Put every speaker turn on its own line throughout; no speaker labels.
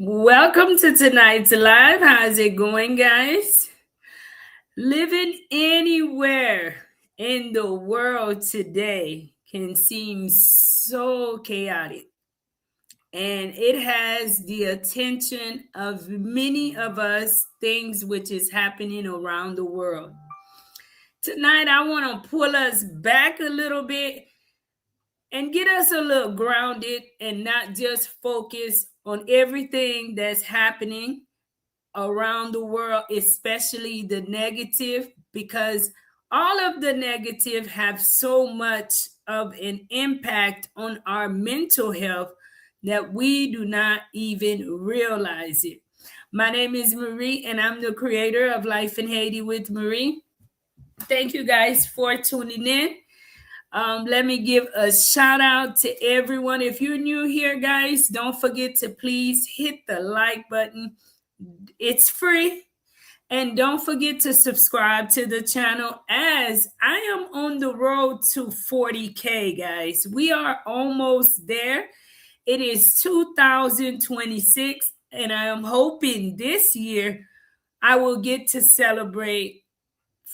Welcome to tonight's live. How's it going, guys? Living anywhere in the world today can seem so chaotic, and it has the attention of many of us, things which is happening around the world. Tonight, I want to pull us back a little bit and get us a little grounded and not just focus on everything that's happening around the world, especially the negative, because all of the negative have so much of an impact on our mental health that we do not even realize it. My name is Marie, and I'm the creator of Life in Haiti with Marie. Thank you guys for tuning in. Let me give a shout out to everyone. If you're new here, guys, don't forget to please hit the like button. It's free. And don't forget to subscribe to the channel as I am on the road to 40K, guys. We are almost there. It is 2026, and I am hoping this year I will get to celebrate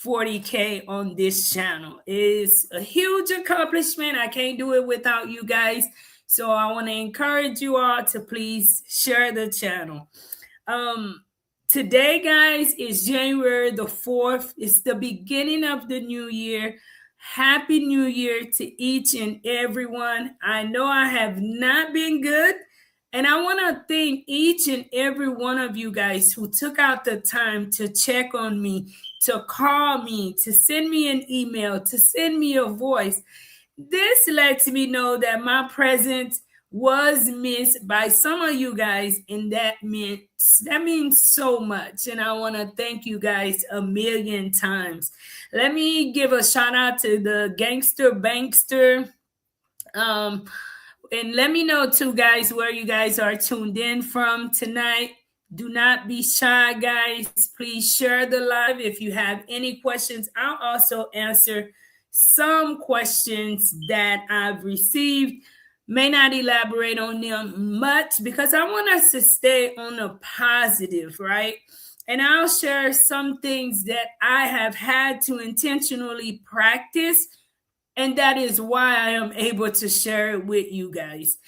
40K on this channel. It is a huge accomplishment. I can't do it without you guys. So I want to encourage you all to please share the channel. Today, guys, is January the 4th. It's the beginning of the new year. Happy New Year to each and everyone. I know I have not been good, and I want to thank each and every one of you guys who took out the time to check on me, to call me, to send me an email, to send me a voice. This lets me know that my presence was missed by some of you guys, and that means so much. And I want to thank you guys a million times. Let me give a shout out to the Gangster Bankster. And let me know too, guys, where you guys are tuned in from tonight. Do not be shy, guys. Please share the live. If you have any questions, I'll also answer some questions that I've received. May not elaborate on them much because I want us to stay on a positive, right? And I'll share some things that I have had to intentionally practice, and that is why I am able to share it with you guys.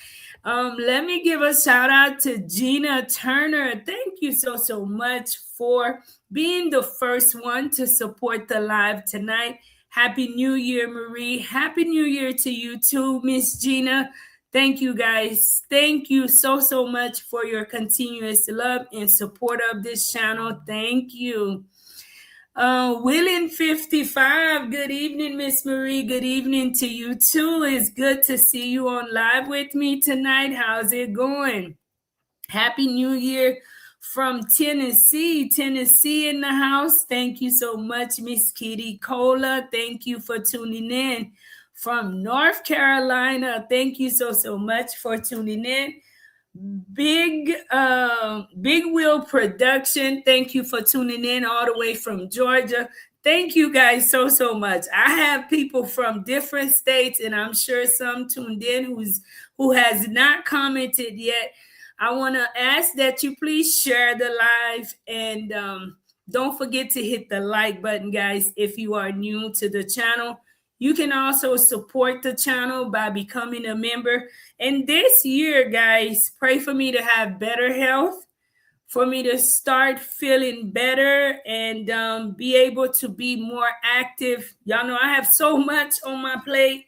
Let me give a shout out to Gina Turner. Thank you so much for being the first one to support the live tonight. Happy New Year, Marie. Happy New Year to you too, Miss Gina. Thank you, guys. Thank you so much for your continuous love and support of this channel. Thank you. Willing 55. Good evening, Miss Marie. Good evening to you too. It's good to see you on live with me tonight. How's it going? Happy New Year from Tennessee. Tennessee in the house. Thank you so much, Miss Kitty Cola. Thank you for tuning in. From North Carolina, thank you so much for tuning in. Big Wheel Production, thank you for tuning in all the way from Georgia. Thank you guys so much. I have people from different states, and I'm sure some tuned in who has not commented yet. I want to ask that you please share the live, and don't forget to hit the like button, guys, if you are new to the channel. You can also support the channel by becoming a member. And this year, guys, pray for me to have better health, for me to start feeling better and be able to be more active. Y'all know I have so much on my plate.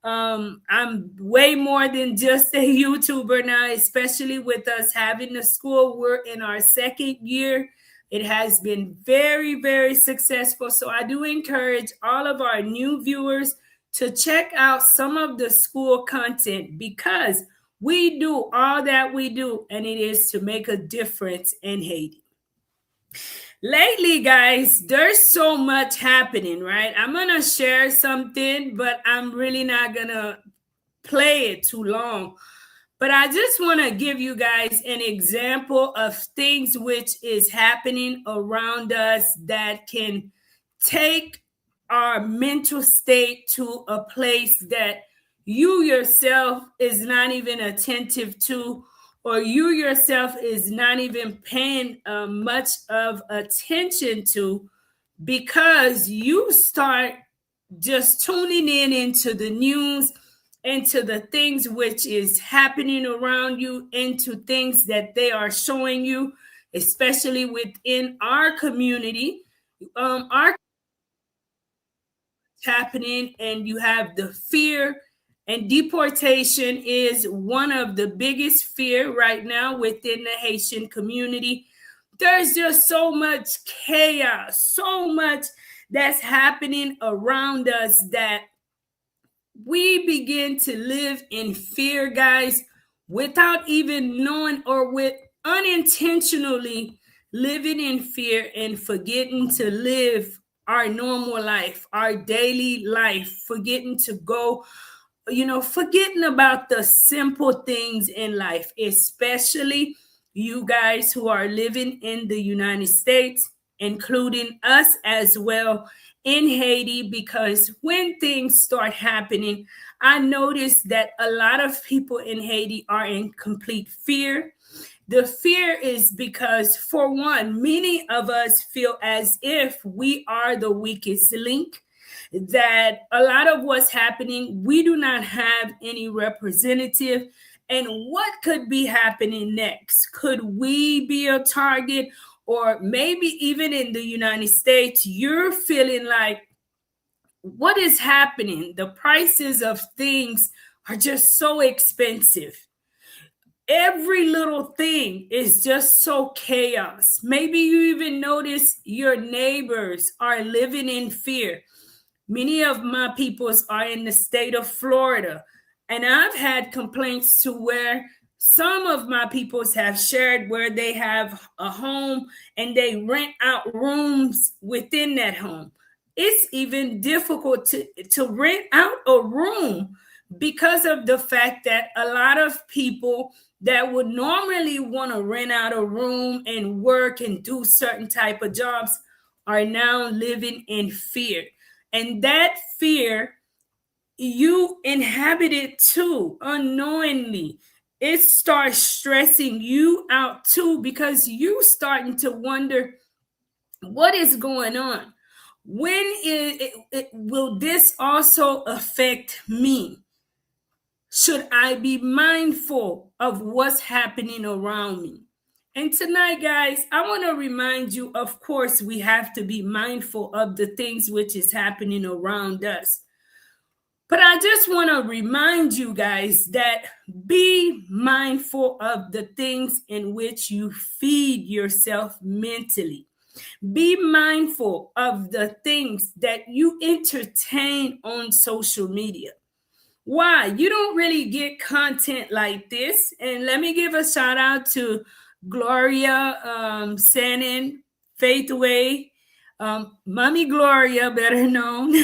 I'm way more than just a YouTuber now, especially with us having the school. We're in our second year. It has been very successful. So I do encourage all of our new viewers to check out some of the school content because we do all that we do, and it is to make a difference in Haiti. Lately, guys, there's so much happening, right? I'm going to share something, but I'm really not going to play it too long. But I just want to give you guys an example of things which is happening around us that can take our mental state to a place that you yourself is not even attentive to, or you yourself is not even paying much of attention to, because you start just tuning in into the news, into the things which is happening around you, into things that they are showing you, especially within our community. Our happening, and you have the fear, and deportation is one of the biggest fear right now within the Haitian community. There's just so much chaos, so much that's happening around us, that we begin to live in fear, guys, without even knowing, or with unintentionally living in fear and forgetting to live our normal life, our daily life, forgetting to go, forgetting about the simple things in life, especially you guys who are living in the United States, including us as well in Haiti. Because when things start happening, I noticed that a lot of people in Haiti are in complete fear. The fear is because, for one, many of us feel as if we are the weakest link, that a lot of what's happening, we do not have any representative. And what could be happening next? Could we be a target? Or maybe even in the United States, you're feeling like, what is happening? The prices of things are just so expensive. Every little thing is just so chaos. Maybe you even notice your neighbors are living in fear. Many of my peoples are in the state of Florida, and I've had complaints to where some of my peoples have shared where they have a home and they rent out rooms within that home. It's even difficult to rent out a room because of the fact that a lot of people that would normally want to rent out a room and work and do certain type of jobs are now living in fear. And that fear, you inhabit it too, unknowingly. It starts stressing you out too, because you starting to wonder, what is going on? Will this also affect me? Should I be mindful of what's happening around me? And tonight, guys, I want to remind you, of course, we have to be mindful of the things which is happening around us. But I just want to remind you guys that be mindful of the things in which you feed yourself mentally. Be mindful of the things that you entertain on social media. Why? You don't really get content like this. And let me give a shout out to Gloria Sanin, Faithway, Mommy Gloria, better known.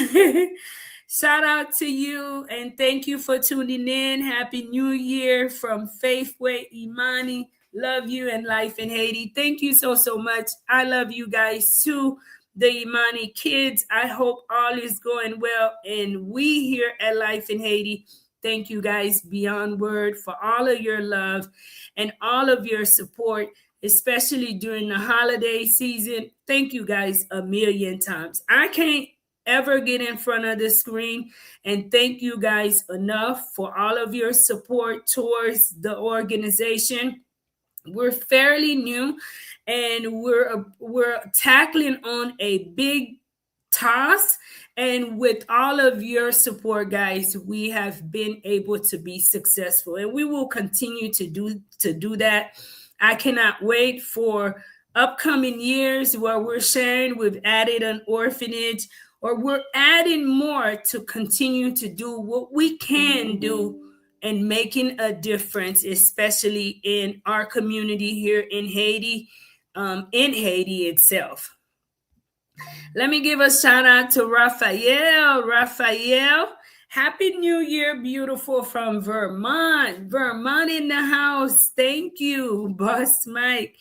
Shout out to you, and thank you for tuning in. Happy New Year from Faithway Imani. Love you and life in Haiti. Thank you so much. I love you guys too. The Imani kids, I hope all is going well. And we here at Life in Haiti, thank you guys beyond word for all of your love and all of your support, especially during the holiday season. Thank you guys a million times. I can't ever get in front of the screen and thank you guys enough for all of your support towards the organization. We're fairly new, and we're tackling on a big task, and with all of your support, guys, we have been able to be successful, and we will continue to do that. I cannot wait for upcoming years where we're sharing. We've added an orphanage, or we're adding more to continue to do what we can do and making a difference, especially in our community here in Haiti itself. Let me give a shout out to Raphael. Raphael, Happy New Year, beautiful, from Vermont. Vermont in the house. Thank you, Boss Mike.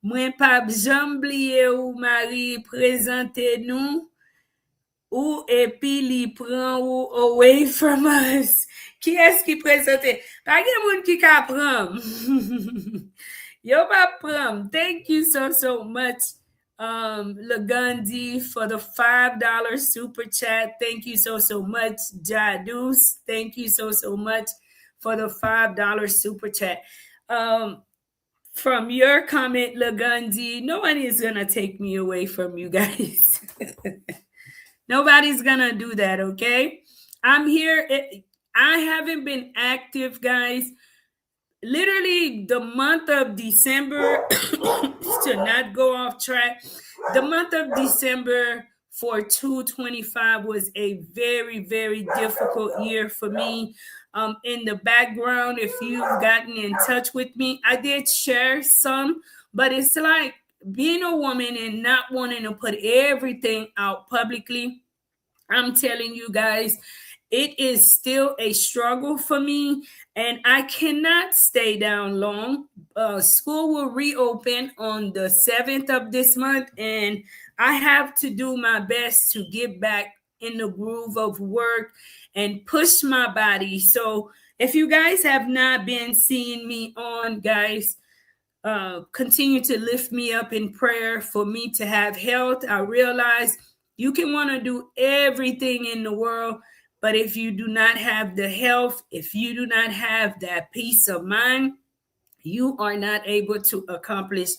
Mwen pa jambliye ou Marie prezante nou, ou epi li pran ou away from us. Qui est-ce qui présente? Pas de monde qui ka pram. Yo pa pram. Thank you so much, Lagandi, for the $5 super chat. Thank you so much, Jadus. Thank you so much for the $5 super chat. From your comment, Lagandi, nobody is gonna take me away from you guys. Nobody's gonna do that, okay? I'm here. I haven't been active, guys. Literally, the month of December, to not go off track, the month of December for 225 was a very difficult year for me. In the background, if you've gotten in touch with me, I did share some, but it's like being a woman and not wanting to put everything out publicly. I'm telling you guys, it is still a struggle for me, and I cannot stay down long. School will reopen on the 7th of this month, and I have to do my best to get back in the groove of work and push my body. So, if you guys have not been seeing me on, guys, continue to lift me up in prayer for me to have health. I realize you can want to do everything in the world, but if you do not have the health, if you do not have that peace of mind, you are not able to accomplish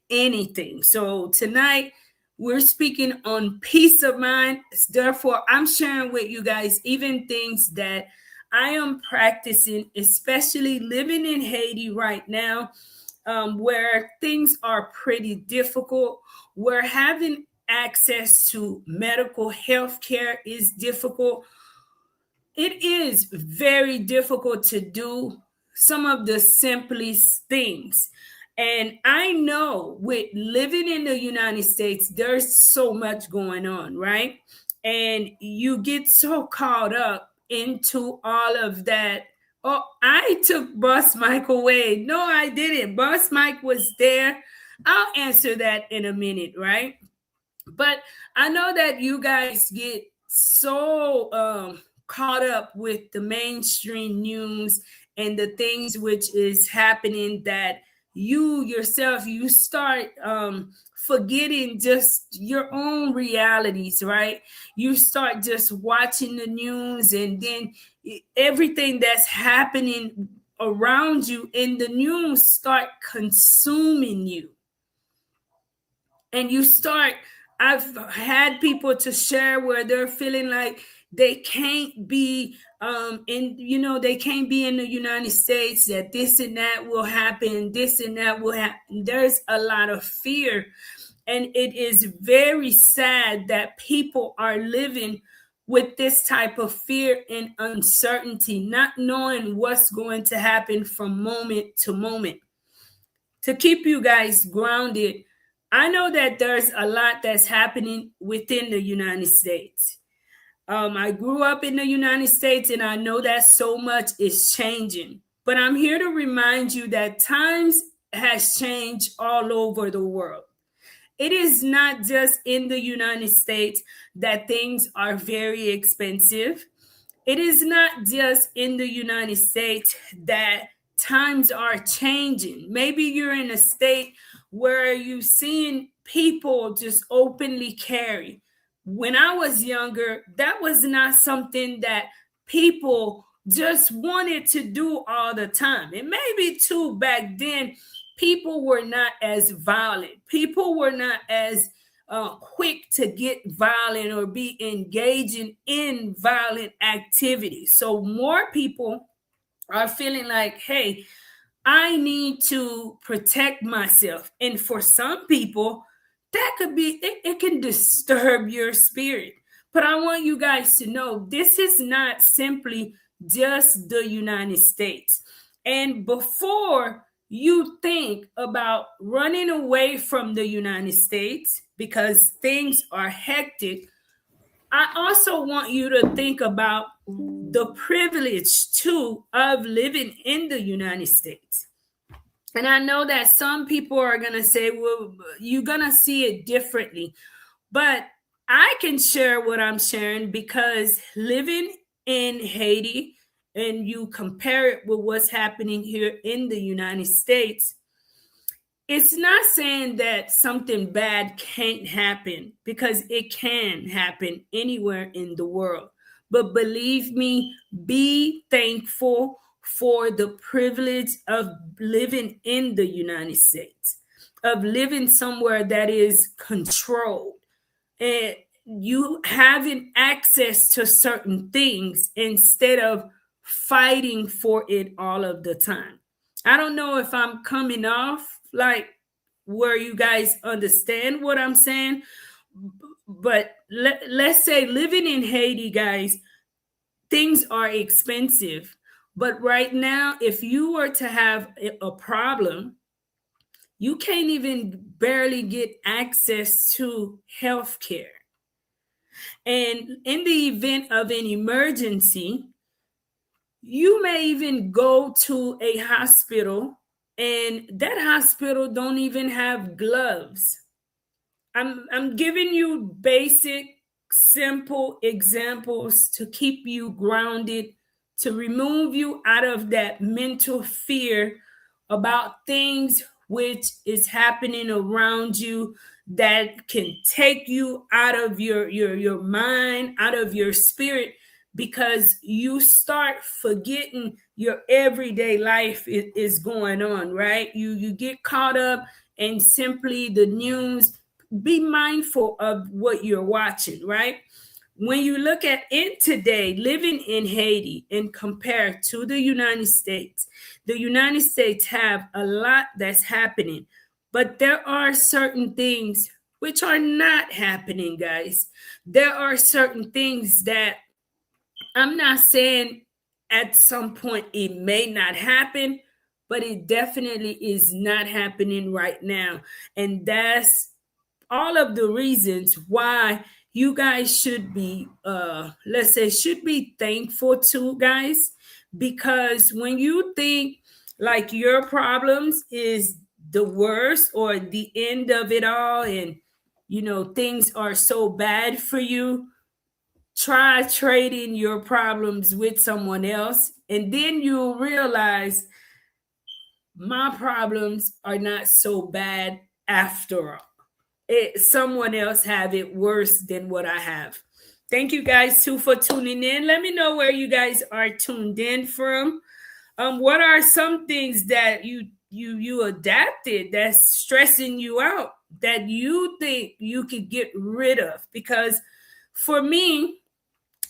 anything. So tonight, we're speaking on peace of mind. Therefore, I'm sharing with you guys even things that I am practicing, especially living in Haiti right now, where things are pretty difficult, where having access to medical health care is difficult. It is very difficult to do some of the simplest things. And I know with living in the United States, there's so much going on, right? And you get so caught up into all of that. Oh, I took Boss Mike away. No, I didn't. Boss Mike was there. I'll answer that in a minute, right? But I know that you guys get so caught up with the mainstream news and the things which is happening that you yourself you start forgetting just your own realities, right? You start just watching the news, and then everything that's happening around you in the news start consuming you, and you start. I've had people to share where they're feeling like they can't be they can't be in the United States, that this and that will happen, this and that will happen. There's a lot of fear, and it is very sad that people are living with this type of fear and uncertainty, not knowing what's going to happen from moment to moment. To keep you guys grounded, I know that there's a lot that's happening within the United States. I grew up in the United States, and I know that so much is changing. But I'm here to remind you that times has changed all over the world. It is not just in the United States that things are very expensive. It is not just in the United States that times are changing. Maybe you're in a state where you've seen people just openly carry. When I was younger, that was not something that people just wanted to do all the time. And maybe too back then, people were not as violent. People were not as quick to get violent or be engaging in violent activities. So more people are feeling like, hey, I need to protect myself. And for some people, that could be, it can disturb your spirit. But I want you guys to know this is not simply just the United States. And before you think about running away from the United States because things are hectic, I also want you to think about the privilege too of living in the United States. And I know that some people are going to say, well, you're going to see it differently. But I can share what I'm sharing because living in Haiti, and you compare it with what's happening here in the United States, it's not saying that something bad can't happen, because it can happen anywhere in the world. But believe me, be thankful for the privilege of living in the United States, of living somewhere that is controlled, and you having access to certain things instead of fighting for it all of the time. I don't know if I'm coming off like where you guys understand what I'm saying, but let's say living in Haiti, guys, things are expensive. But right now, if you were to have a problem, you can't even barely get access to health care. And in the event of an emergency, you may even go to a hospital, and that hospital don't even have gloves. I'm giving you basic, simple examples to keep you grounded, to remove you out of that mental fear about things which is happening around you, that can take you out of your mind, out of your spirit, because you start forgetting your everyday life is going on, right? You get caught up in simply the news. Be mindful of what you're watching, right? When you look at it today, living in Haiti and compare to the United States have a lot that's happening, but there are certain things which are not happening, guys. There are certain things that I'm not saying at some point it may not happen, but it definitely is not happening right now. And that's all of the reasons why you guys should be let's say should be thankful to, guys, because when you think like your problems is the worst or the end of it all, and things are so bad for you, try trading your problems with someone else, and then you'll realize my problems are not so bad after all. Someone else have it worse than what I have. Thank you guys too for tuning in. Let me know where you guys are tuned in from. What are some things that you adapted that's stressing you out that you think you could get rid of? Because for me,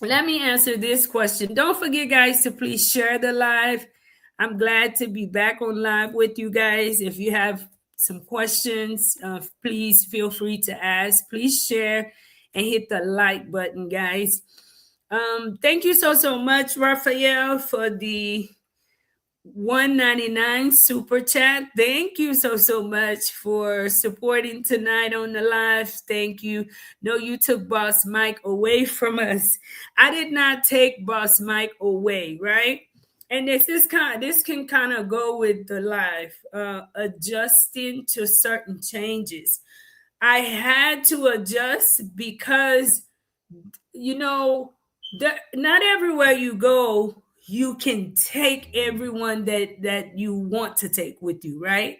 let me answer this question. Don't forget, guys, to please share the live. I'm glad to be back on live with you guys. If you have some questions, please feel free to ask. Please share and hit the like button, guys. Thank you so much, Raphael, for the 199 super chat. Thank you so much for supporting tonight on the live. Thank you. No, you took Boss Mike away from us. I did not take Boss Mike away, right? And this can kind of go with the live, adjusting to certain changes. I had to adjust because not everywhere you go you can take everyone that you want to take with you, right?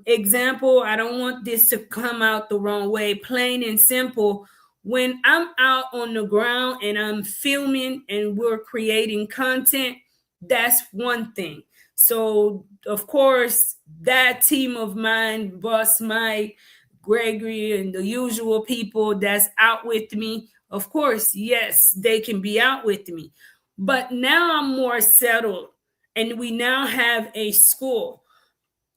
Example, I don't want this to come out the wrong way. Plain and simple, when I'm out on the ground and I'm filming and we're creating content, that's one thing. So of course that team of mine, Boss Mike, Gregory, and the usual people that's out with me, of course, yes, they can be out with me. But now I'm more settled, and we now have a school.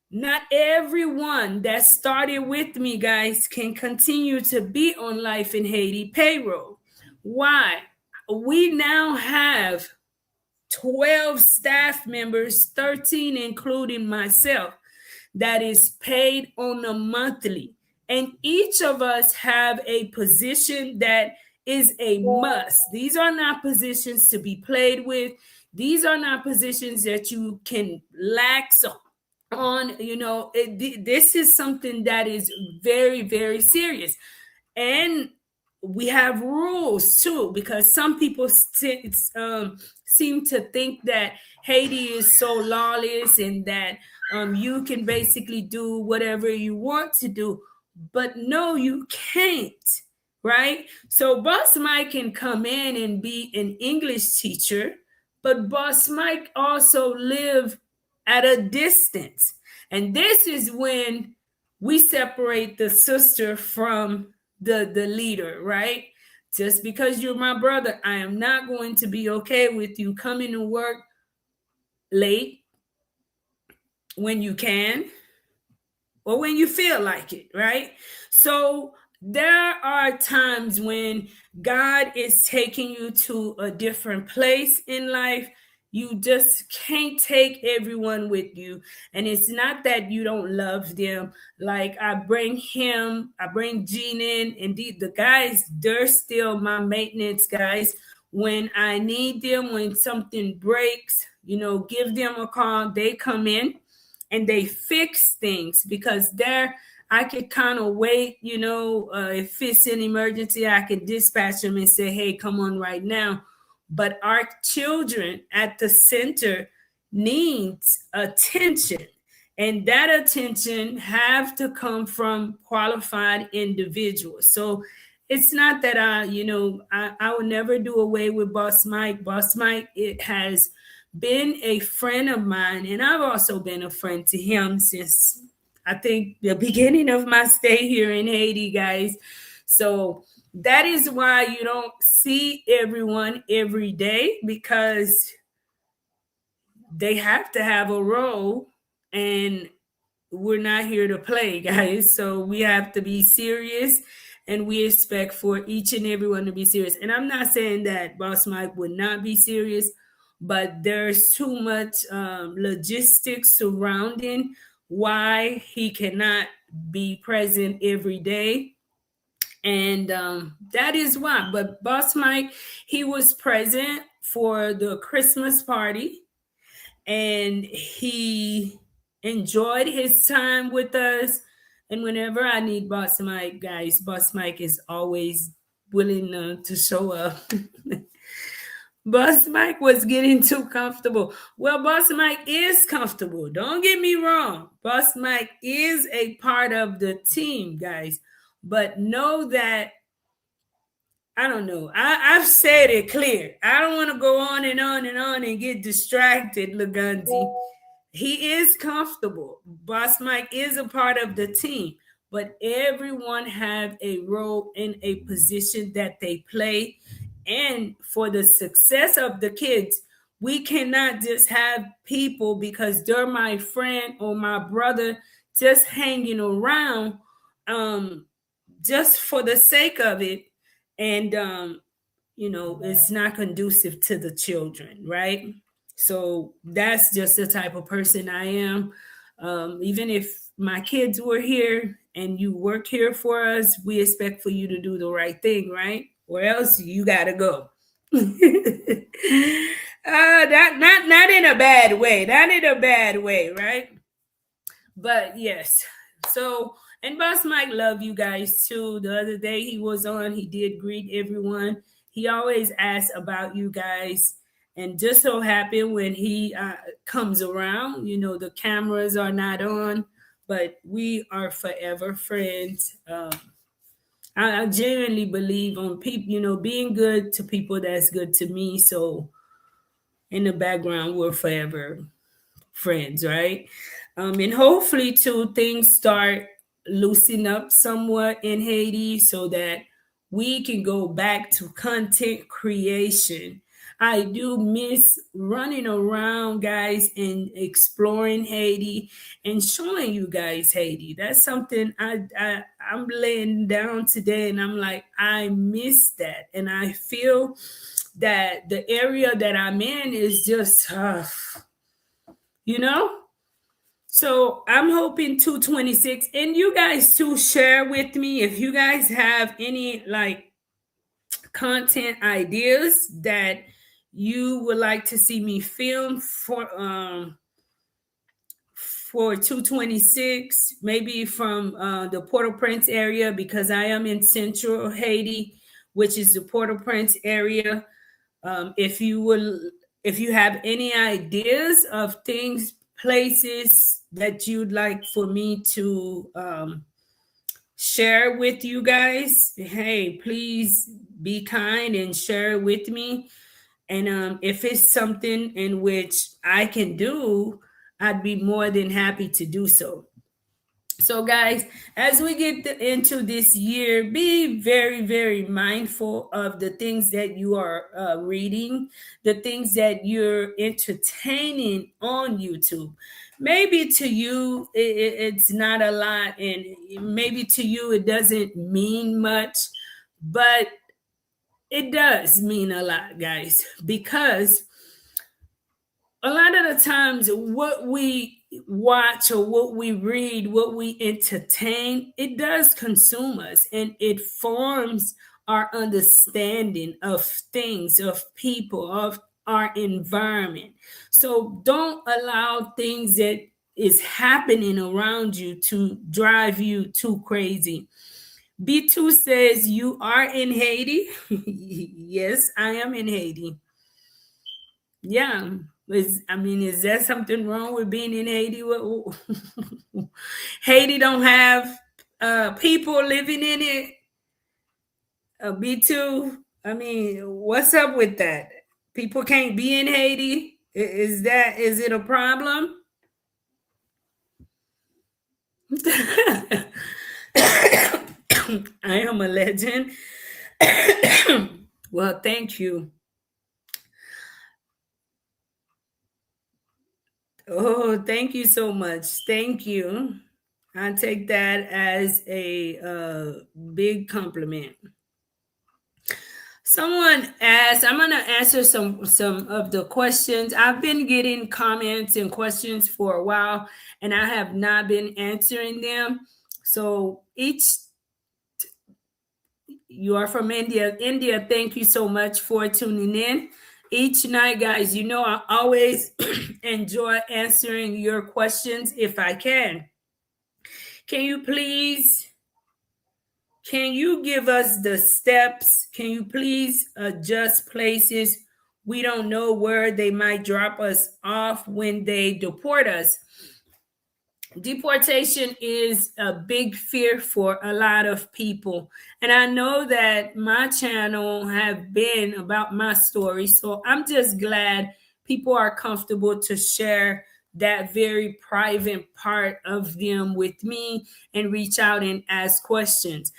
Not everyone that started with me, guys, can continue to be on Life in Haiti payroll. Why? We now have 12 staff members, 13 including myself, that is paid on a monthly. And each of us have a position that is a must. These are not positions to be played with. These are not positions that you can lax on. This is something that is very, very serious. And we have rules too, because some people seem to think that Haiti is so lawless and that you can basically do whatever you want to do. But no, you can't, right? So Boss Mike can come in and be an English teacher, but Boss Mike also live at a distance. And this is when we separate the sister from the leader, right? Just because you're my brother, I am not going to be okay with you coming to work late when you can or when you feel like it, right? So there are times when God is taking you to a different place in life. You just can't take everyone with you. And it's not that you don't love them. Like I bring Gene in. Indeed, the guys, they're still my maintenance guys. When I need them, when something breaks, give them a call. They come in and they fix things, because there I could kind of wait, if it's an emergency, I could dispatch them and say, hey, come on right now. But our children at the center needs attention. And that attention have to come from qualified individuals. So it's not that I will never do away with Boss Mike. Boss Mike, it has been a friend of mine, and I've also been a friend to him since I think the beginning of my stay here in Haiti, guys. So that is why you don't see everyone every day, because they have to have a role, and we're not here to play, guys. So we have to be serious, and we expect for each and everyone to be serious. And I'm not saying that Boss Mike would not be serious, but there's too much logistics surrounding why he cannot be present every day. And that is why. But Boss Mike, he was present for the Christmas party, and he enjoyed his time with us. And whenever I need Boss Mike, guys, Boss Mike is always willing to show up. Boss Mike was getting too comfortable. Well, Boss Mike is comfortable. Don't get me wrong. Boss Mike is a part of the team, guys. But know that, I don't know. I've said it clear. I don't want to go on and on and on and get distracted, Lagunzi. He is comfortable. Boss Mike is a part of the team, but everyone have a role in a position that they play. And for the success of the kids, we cannot just have people because they're my friend or my brother just hanging around just for the sake of it. And it's not conducive to the children, right? So that's just the type of person I am. Even if my kids were here and you work here for us, we expect for you to do the right thing, right? Or else you gotta go. That not in a bad way, not in a bad way, right? But yes. So, and Boss Mike love you guys too. The other day he was on, he did greet everyone. He always asks about you guys. And just so happened when he comes around, the cameras are not on, but we are forever friends. I genuinely believe on people, being good to people that's good to me. So in the background, we're forever friends, right? And hopefully, too, things start loosening up somewhat in Haiti so that we can go back to content creation. I do miss running around, guys, and exploring Haiti and showing you guys Haiti. That's something I'm laying down today, and I'm like, I miss that, and I feel that the area that I'm in is just you know. So I'm hoping 226, and you guys to share with me if you guys have any like content ideas that you would like to see me film for 226, maybe from the Port-au-Prince area, because I am in central Haiti. which is the Port-au-Prince area. If you will, if you have any ideas of things, places that you'd like for me to share with you guys, hey, please be kind and share with me. And if it's something in which I can do, I'd be more than happy to do so. So, guys, as we get into this year, be very, very mindful of the things that you are reading, the things that you're entertaining on YouTube. Maybe to you, it's not a lot, and maybe to you, it doesn't mean much, but it does mean a lot, guys, because a lot of the times what we watch or what we read, what we entertain, it does consume us and it forms our understanding of things, of people, of our environment. So don't allow things that is happening around you to drive you too crazy. B2 says you are in Haiti. Yes, I am in Haiti. Yeah. I mean, is there something wrong with being in Haiti? Haiti don't have people living in it. B2. I mean, what's up with that? People can't be in Haiti. Is it a problem? I am a legend. Well, thank you. Oh, thank you so much. Thank you. I take that as a big compliment. Someone asked, I'm gonna answer some of the questions. I've been getting comments and questions for a while, and I have not been answering them. So each you are from India. India, thank you so much for tuning in. Each night, guys, you know I always enjoy answering your questions if I can. Can you please Can you give us the steps? Can you please adjust places? We don't know where they might drop us off when they deport us. Deportation is a big fear for a lot of people. And I know that my channel have been about my story. So I'm just glad people are comfortable to share that very private part of them with me and reach out and ask questions.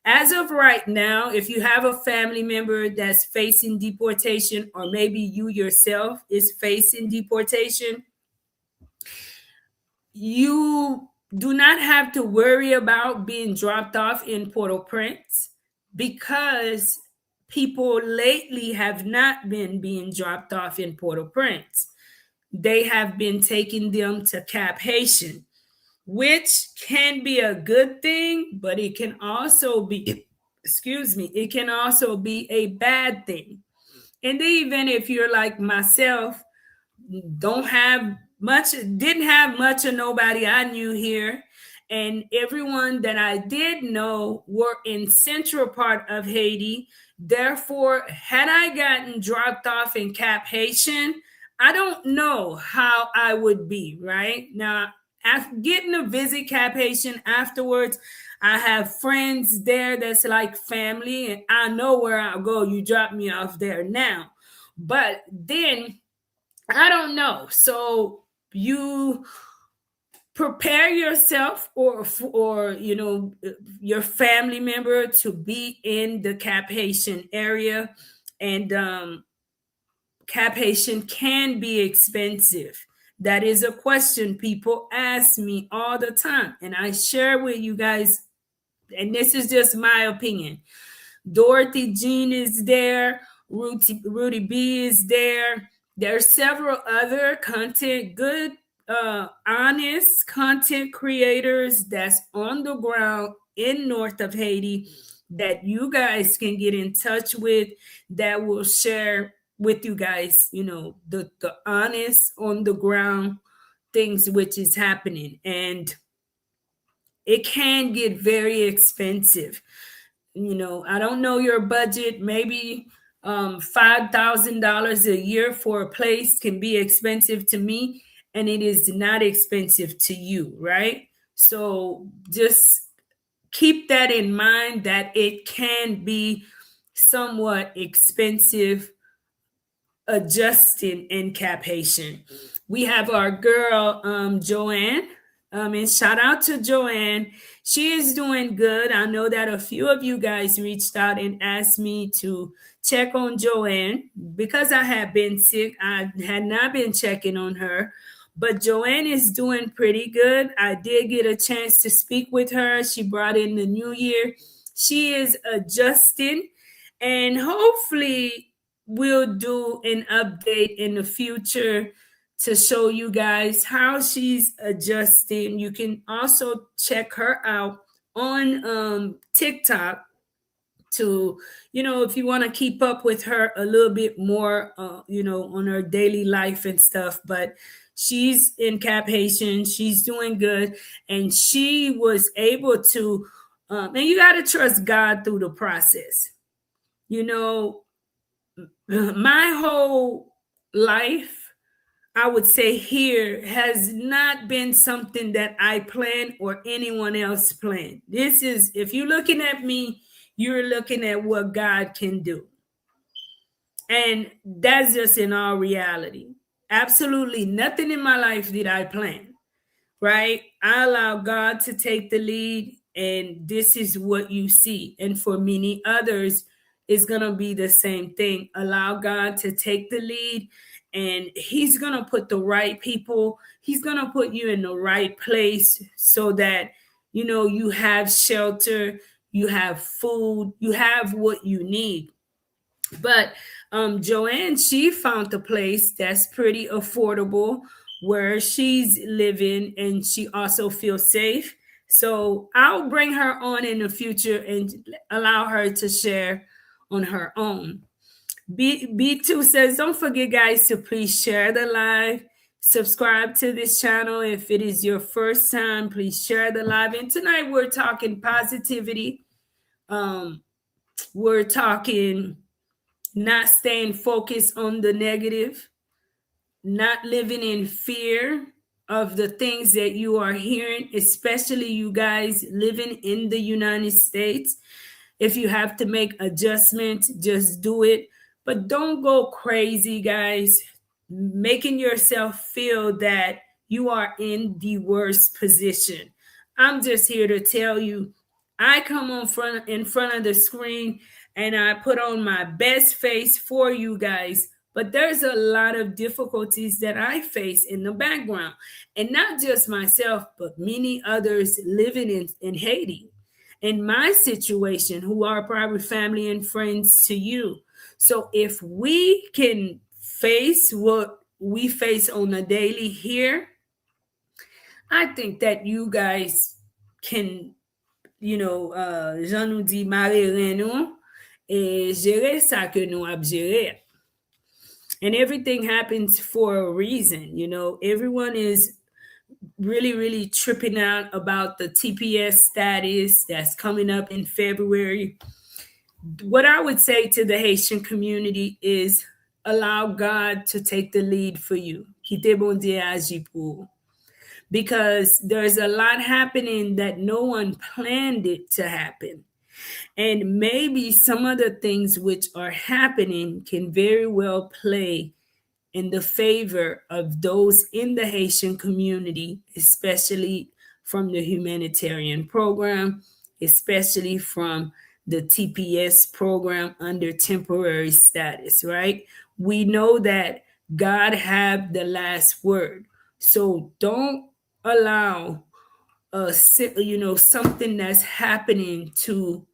As of right now, if you have a family member that's facing deportation, or maybe you yourself is facing deportation, you do not have to worry about being dropped off in Port-au-Prince, because people lately have not been being dropped off in Port-au-Prince. They have been taking them to Cap Haitian, which can be a good thing, but it can also be, excuse me, it can also be a bad thing. And even if you're like myself, don't have much, didn't have much of nobody I knew here, and everyone that I did know were in central part of Haiti. Therefore, had I gotten dropped off in Cap Haitian, I don't know how I would be right now. After getting to visit Cap Haitian afterwards, I have friends there that's like family, and I know where I'll go. You drop me off there now. But then I don't know. So you prepare yourself, or your family member to be in the Cap Haitian area, and Cap Haitian can be expensive. That is a question people ask me all the time, and I share with you guys. And this is just my opinion. Dorothy Jean is there. Rudy B is there. There are several other good, honest content creators that's on the ground in north of Haiti that you guys can get in touch with, that will share with you guys, the honest on the ground things which is happening. And it can get very expensive. I don't know your budget. Maybe $5,000 a year for a place can be expensive to me, and it is not expensive to you, right? So just keep that in mind, that it can be somewhat expensive adjusting in Cap Haitian. We have our girl Joanne. And shout out to Joanne. She is doing good. I know that a few of you guys reached out and asked me to check on Joanne because I had been sick. I had not been checking on her. But Joanne is doing pretty good. I did get a chance to speak with her. She brought in the new year. She is adjusting, and hopefully we'll do an update in the future to show you guys how she's adjusting. You can also check her out on TikTok to, if you want to keep up with her a little bit more, on her daily life and stuff. But she's in Cap Haitian, she's doing good, and she was able to, and you got to trust God through the process. You know, my whole life, I would say here, has not been something that I planned or anyone else planned. This is, if you're looking at me, you're looking at what God can do. And that's just in all reality. Absolutely nothing in my life did I plan, right? I allow God to take the lead, and this is what you see. And for many others, it's going to be the same thing. Allow God to take the lead, and He's going to put the right people, He's going to put you in the right place so that, you have shelter, you have food, you have what you need. But Joanne, she found a place that's pretty affordable where she's living, and she also feels safe. So I'll bring her on in the future and allow her to share on her own. B2 says, don't forget, guys, to please share the live. Subscribe to this channel if it is your first time. Please share the live. And tonight we're talking positivity. We're talking not staying focused on the negative, not living in fear of the things that you are hearing, especially you guys living in the United States. If you have to make adjustments, just do it. But don't go crazy, guys, making yourself feel that you are in the worst position. I'm just here to tell you, I come in front of the screen and I put on my best face for you guys. But there's a lot of difficulties that I face in the background. And not just myself, but many others living in Haiti, in my situation, who are probably family and friends to you. So if we can face what we face on a daily here, I think that you guys can, Jean nous dit, marrer nous et gérer ça que nous avons géré. And everything happens for a reason. Everyone is really, really tripping out about the TPS status that's coming up in February. What I would say to the Haitian community is allow God to take the lead for you. Quittez bon Dieu agir pour. Because there's a lot happening that no one planned it to happen. And maybe some of the things which are happening can very well play in the favor of those in the Haitian community, especially from the humanitarian program, especially from the TPS program under temporary status, right? We know that God have the last word. So don't allow something that's happening to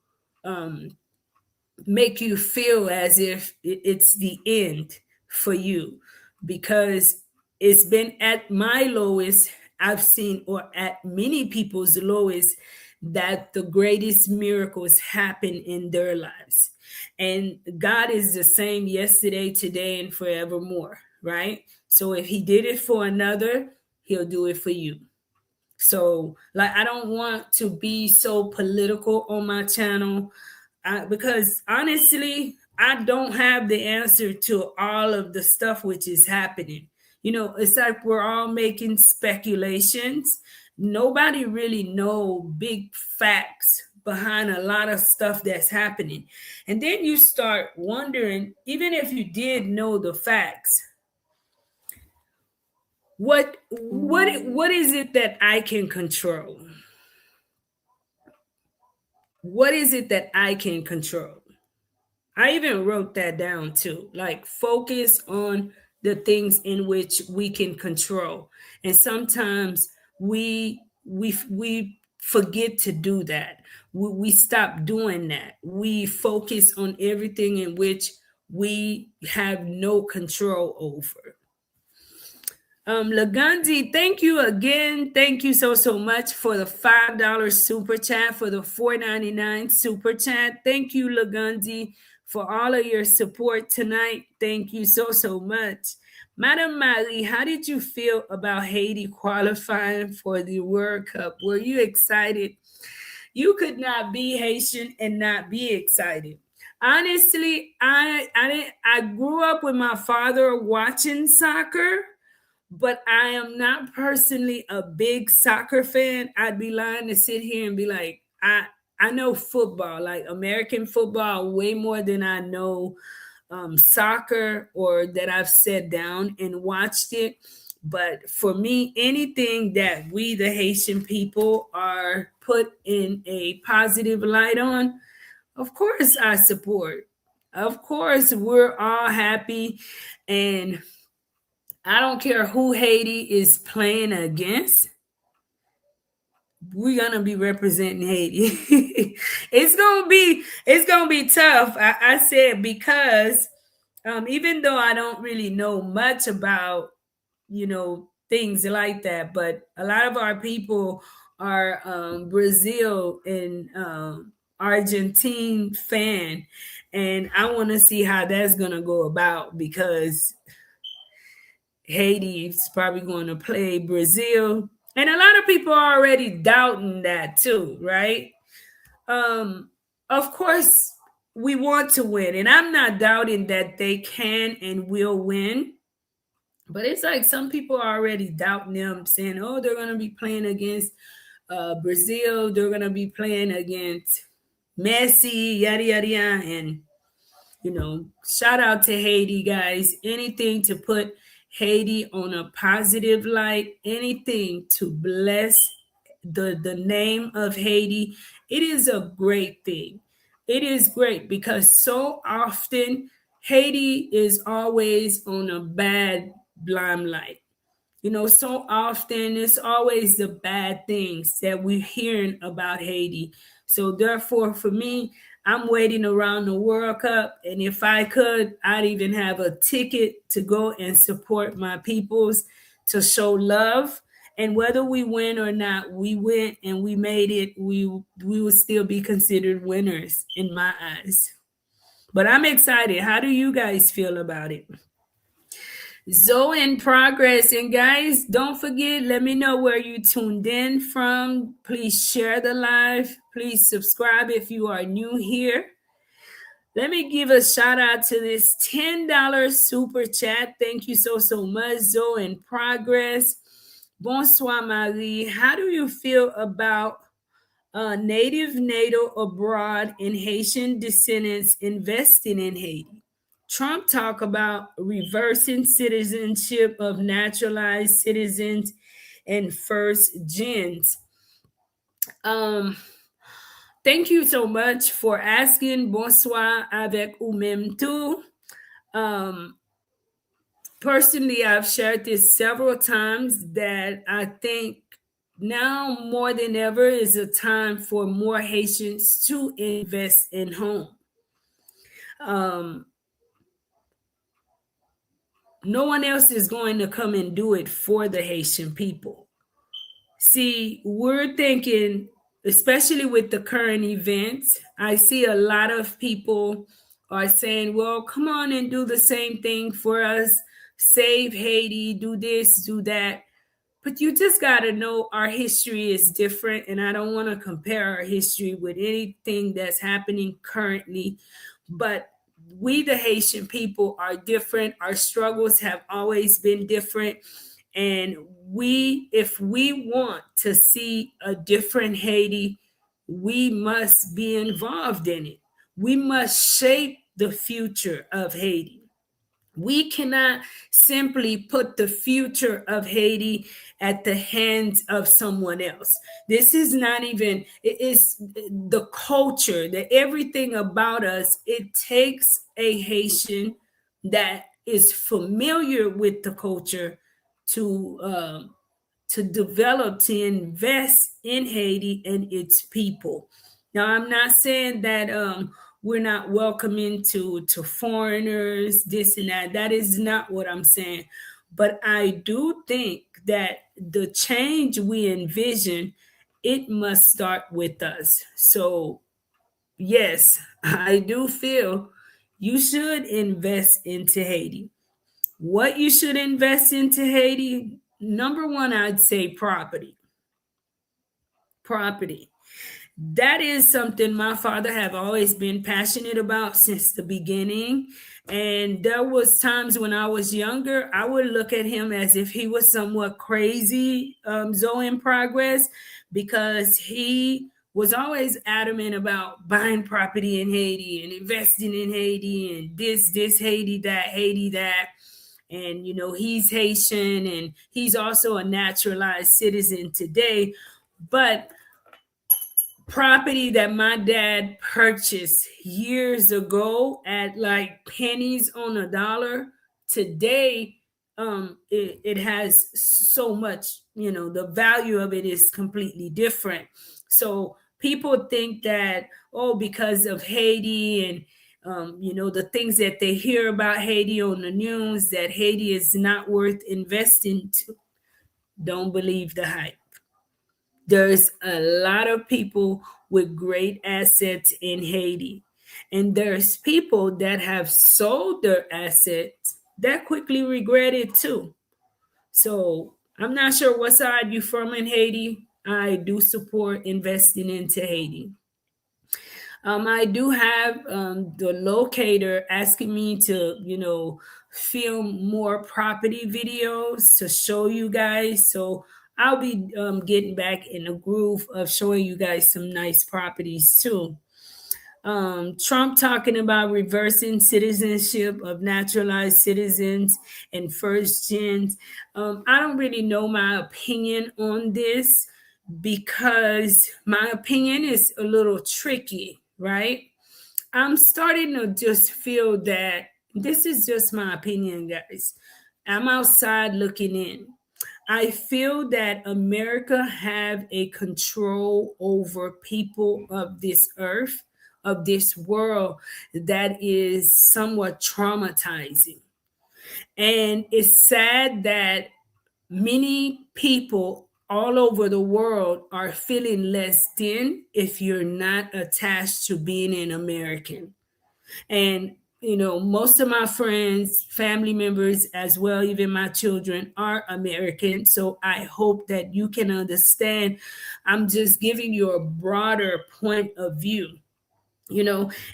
make you feel as if it's the end for you, because it's been at my lowest I've seen, or at many people's lowest, that the greatest miracles happen in their lives. And God is the same yesterday, today, and forevermore, right? So if He did it for another, He'll do it for you. So, I don't want to be so political on my channel. Because honestly, I don't have the answer to all of the stuff which is happening. It's like we're all making speculations. Nobody really know big facts behind a lot of stuff that's happening. And then you start wondering, even if you did know the facts, what is it that I can control? What is it that I can control? I even wrote that down too. Like, focus on the things in which we can control. And sometimes we forget to do that. We stop doing that. We focus on everything in which we have no control over. Lagandi, thank you again. Thank you so much for the $5 super chat, for the $4.99 super chat. Thank you, Lagandi, for all of your support tonight. Thank you so much. Madam Mali, how did you feel about Haiti qualifying for the World Cup? Were you excited? You could not be Haitian and not be excited. Honestly, I grew up with my father watching soccer, but I am not personally a big soccer fan. I'd be lying to sit here and be like, I know football, like American football, way more than I know soccer, or that I've sat down and watched it. But for me, anything that we, the Haitian people, are put in a positive light on, of course I support. Of course, we're all happy, and I don't care who Haiti is playing against. We're gonna be representing Haiti. it's gonna be tough. I said, because even though I don't really know much about things like that, but a lot of our people are Brazil and Argentine fan, and I want to see how that's gonna go about, because Haiti is probably going to play Brazil. And a lot of people are already doubting that too, right? Of course, we want to win. And I'm not doubting that they can and will win. But it's like some people are already doubting them, saying, oh, they're going to be playing against Brazil. They're going to be playing against Messi, yada, yada, yada. And shout out to Haiti, guys. Anything to put Haiti on a positive light, anything to bless the name of Haiti, it is a great thing. It is great, because so often Haiti is always on a bad limelight. So often it's always the bad things that we're hearing about Haiti. So therefore, for me, I'm waiting around the World Cup, and if I could, I'd even have a ticket to go and support my peoples, to show love. And whether we win or not, we went and we made it. We would still be considered winners in my eyes. But I'm excited. How do you guys feel about it? Zoe in progress. And guys, don't forget, let me know where you tuned in from. Please share the live. Please subscribe if you are new here. Let me give a shout out to this $10 super chat. Thank you so much, Zoe in progress. Bonsoir, Marie. How do you feel about native NATO abroad and Haitian descendants investing in Haiti? Trump talk about reversing citizenship of naturalized citizens and first gens. Um, Thank you so much for asking. Bonsoir avec ou même tout. Personally, I've shared this several times, that I think now more than ever is a time for more Haitians to invest in home. No one else is going to come and do it for the Haitian people. See, we're thinking, especially with the current events, I see a lot of people are saying, well, come on and do the same thing for us. Save Haiti, do this, do that. But you just got to know our history is different. And I don't want to compare our history with anything that's happening currently. But we, the Haitian people, are different. Our struggles have always been different. And if we want to see a different Haiti, we must be involved in it. We must shape the future of Haiti. We cannot simply put the future of Haiti at the hands of someone else. This is not even, it is the culture, the everything about us. It takes a Haitian that is familiar with the culture to develop, to invest in Haiti and its people. Now, I'm not saying that we're not welcoming to foreigners, this and that. That is not what I'm saying. But I do think that the change we envision, it must start with us. So, yes, I do feel you should invest into Haiti. What you should invest into Haiti, number one, I'd say property. Property. That is something my father have always been passionate about since the beginning. And there was times when I was younger, I would look at him as if he was somewhat crazy, Zoe in progress, because he was always adamant about buying property in Haiti and investing in Haiti and this Haiti, that. And he's Haitian and he's also a naturalized citizen today. But property that my dad purchased years ago at like pennies on a dollar, today it has so much, the value of it is completely different. So people think that, oh, because of Haiti and the things that they hear about Haiti on the news, that Haiti is not worth investing to. Don't believe the hype. There's a lot of people with great assets in Haiti. And there's people that have sold their assets that quickly regret it too. So I'm not sure what side you from in Haiti. I do support investing into Haiti. I do have the locator asking me to, film more property videos to show you guys. So I'll be getting back in the groove of showing you guys some nice properties too. Trump talking about reversing citizenship of naturalized citizens and first gens. I don't really know my opinion on this because my opinion is a little tricky, right? I'm starting to just feel that this is just my opinion, guys. I'm outside looking in. I feel that America have a control over people of this earth, of this world, that is somewhat traumatizing. And it's sad that many people all over the world are feeling less than if you're not attached to being an American. And most of my friends, family members as well, even my children are American. So I hope that you can understand. I'm just giving you a broader point of view.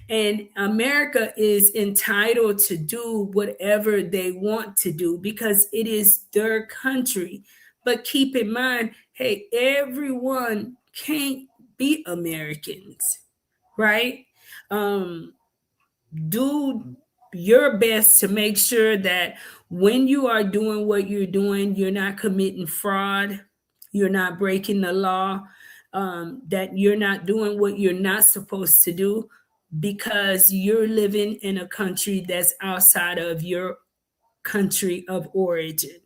And America is entitled to do whatever they want to do because it is their country. But keep in mind, hey, everyone can't be Americans, right? Do your best to make sure that when you are doing what you're doing, you're not committing fraud, you're not breaking the law, that you're not doing what you're not supposed to do because you're living in a country that's outside of your country of origin.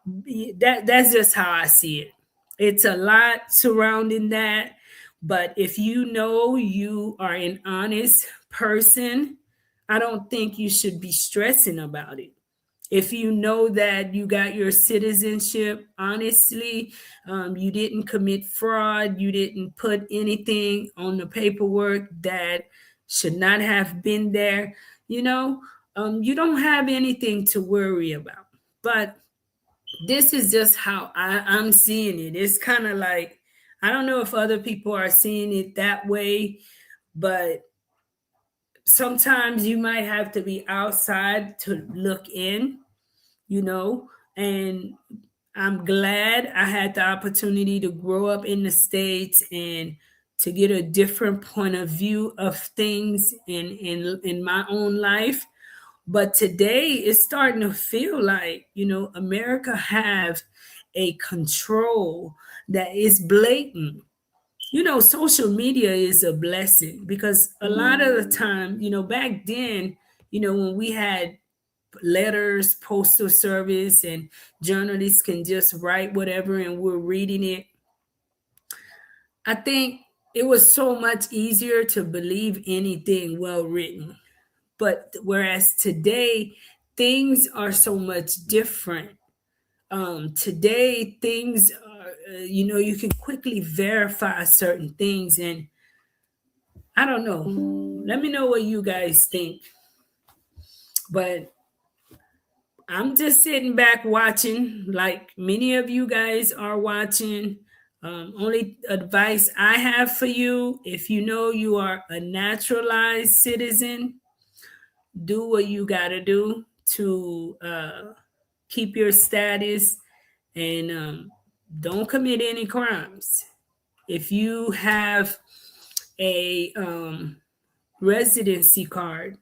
That's just how I see it. It's a lot surrounding that, but if you know you are an honest person, I don't think you should be stressing about it. If you know that you got your citizenship, honestly, you didn't commit fraud, you didn't put anything on the paperwork that should not have been there, you don't have anything to worry about. But this is just how I'm seeing it. It's kind of like, I don't know if other people are seeing it that way, but sometimes you might have to be outside to look in, you know, and I'm glad I had the opportunity to grow up in the States and to get a different point of view of things in my own life. But today it's starting to feel like, America have a control that is blatant. Social media is a blessing because a lot of the time, back then, when we had letters, postal service, and journalists can just write whatever and we're reading it. I think it was so much easier to believe anything well written. But whereas today, things are so much different. Today, things are, you can quickly verify certain things. And I don't know. Let me know what you guys think. But I'm just sitting back watching, like many of you guys are watching. Only advice I have for you, if you know you are a naturalized citizen, do what you got to do to keep your status and don't commit any crimes. If you have a residency card,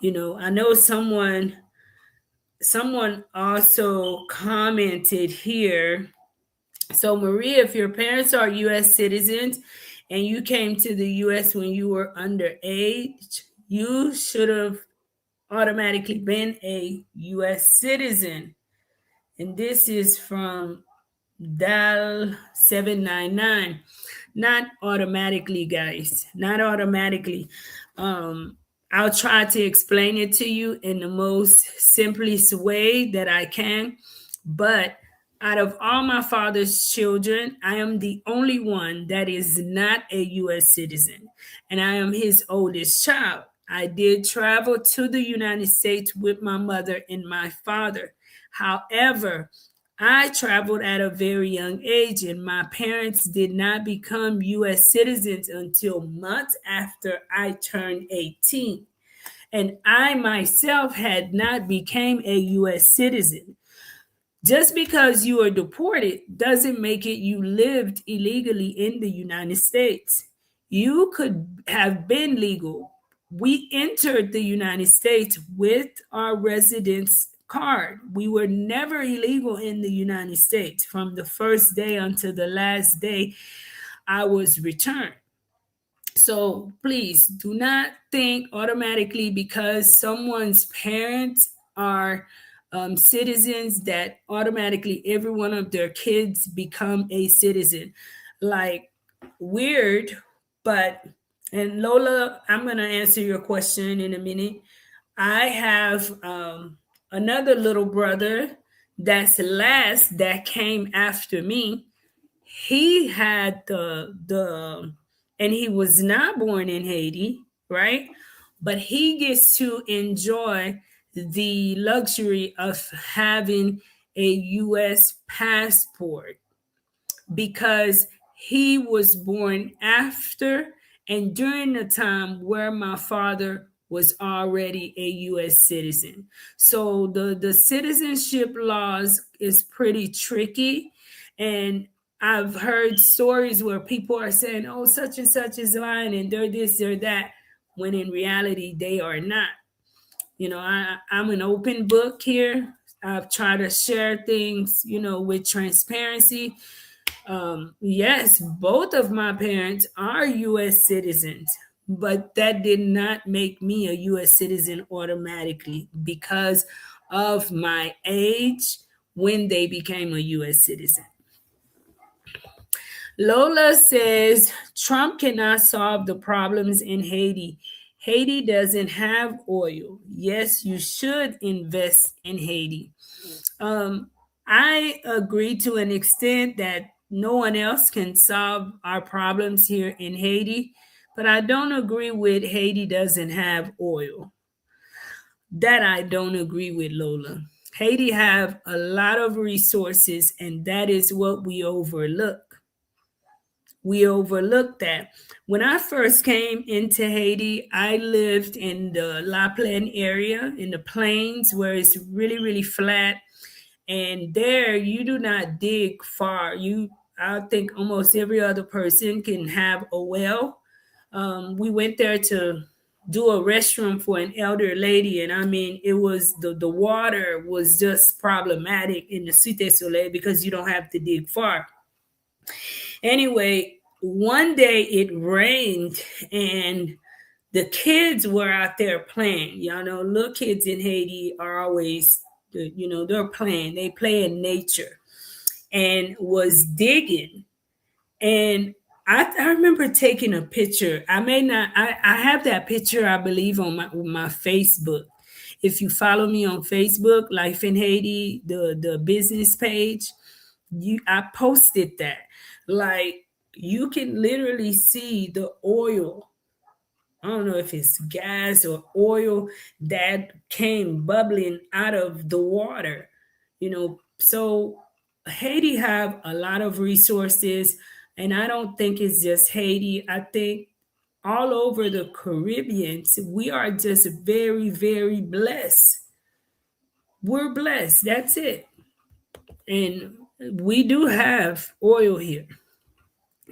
I know someone also commented here. So, Maria, if your parents are U.S. citizens and you came to the U.S. when you were underage, you should have automatically been a U.S. citizen. And this is from Dal 799. Not automatically, guys. Not automatically. Um, I'll try to explain it to you in the most simplest way that I can. But out of all my father's children, I am the only one that is not a U.S. citizen, and I am his oldest child. I did travel to the United States with my mother and my father. However, I traveled at a very young age, and my parents did not become U.S. citizens until months after I turned 18. And I myself had not became a U.S. citizen. Just because you are deported doesn't make it you lived illegally in the United States. You could have been legal. We entered the United States with our residence card. We were never illegal in the United States from the first day until the last day I was returned. So please do not think automatically because someone's parents are citizens that automatically every one of their kids become a citizen. Like, weird, but, and Lola, I'm going to answer your question in a minute. I have another little brother that's last that came after me. He had the and he was not born in Haiti, right? But he gets to enjoy the luxury of having a US passport because he was born after and during the time where my father was already a US citizen. So the citizenship laws is pretty tricky, and I've heard stories where people are saying, "Oh, such and such is lying and they're this, they're that," when in reality they are not. I'm an open book here. I've tried to share things, with transparency. Yes, both of my parents are U.S. citizens, but that did not make me a U.S. citizen automatically because of my age when they became a U.S. citizen. Lola says Trump cannot solve the problems in Haiti. Haiti doesn't have oil. Yes, you should invest in Haiti. Um, I agree to an extent that no one else can solve our problems here in Haiti, but I don't agree with Haiti doesn't have oil. That I don't agree with, Lola. Haiti have a lot of resources, and that is what we overlook. We overlook that. When I first came into Haiti, I lived in the La Plaine area in the plains where it's really, really flat. And there you do not dig far. I think almost every other person can have a well. We went there to do a restroom for an elder lady, and I mean, it was the water was just problematic in the Cité Soleil because you don't have to dig far. Anyway, one day it rained and the kids were out there playing. Y'all know, little kids in Haiti are always, they're playing. They play in nature and was digging. And I remember taking a picture. I may not, I have that picture, I believe, on my Facebook. If you follow me on Facebook, Life in Haiti, the business page, I posted that. Like, you can literally see the oil. I don't know if it's gas or oil that came bubbling out of the water. So Haiti have a lot of resources, and I don't think it's just Haiti. I think all over the Caribbean, we are just very, very blessed. We're blessed. That's it. And we do have oil here.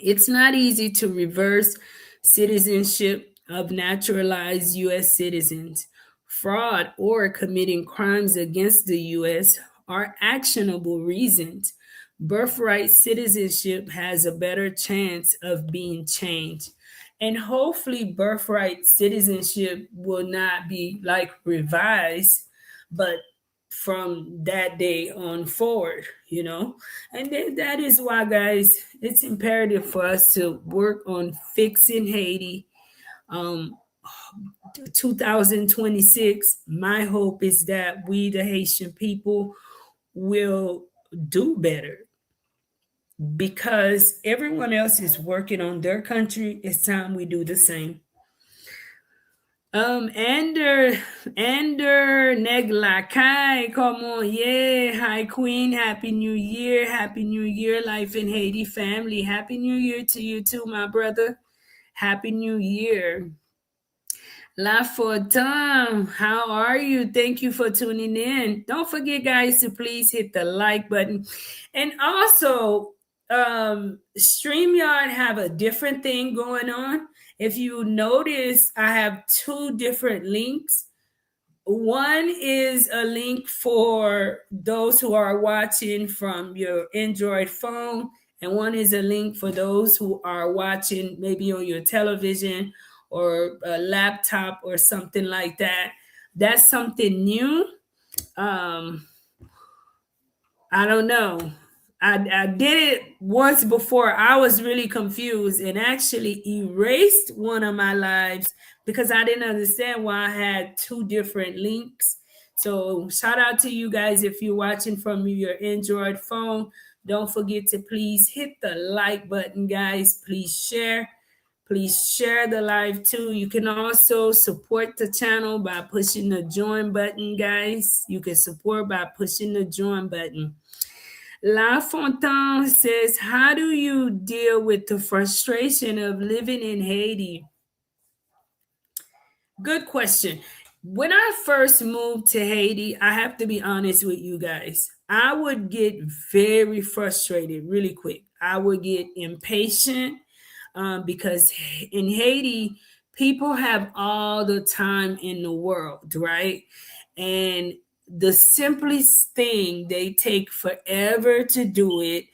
It's not easy to reverse citizenship of naturalized U.S. citizens. Fraud or committing crimes against the U.S. are actionable reasons. Birthright citizenship has a better chance of being changed. And hopefully, birthright citizenship will not be like revised, but from that day on forward, and that is why, guys, it's imperative for us to work on fixing Haiti. 2026, my hope is that we, the Haitian people, will do better because everyone else is working on their country. It's time we do the same. Ander Negla Kai, come on, yeah. Hi, Queen. Happy New Year. Happy New Year, Life in Haiti family. Happy New Year to you too, my brother. Happy New Year. La Fortin, how are you? Thank you for tuning in. Don't forget, guys, to please hit the like button. And also, StreamYard have a different thing going on. If you notice, I have two different links. One is a link for those who are watching from your Android phone, and one is a link for those who are watching maybe on your television or a laptop or something like that. That's something new. Um, I don't know. I did it once before. I was really confused and actually erased one of my lives because I didn't understand why I had two different links. So shout out to you guys if you're watching from your Android phone. Don't forget to please hit the like button, guys. Please share. Please share the live too. You can also support the channel by pushing the join button, guys. You can support by pushing the join button. La Fontaine says, how do you deal with the frustration of living in Haiti? Good question. When I first moved to Haiti, I have to be honest with you guys, I would get very frustrated really quick. I would get impatient because in Haiti, people have all the time in the world, right? And the simplest thing, they take forever to do it.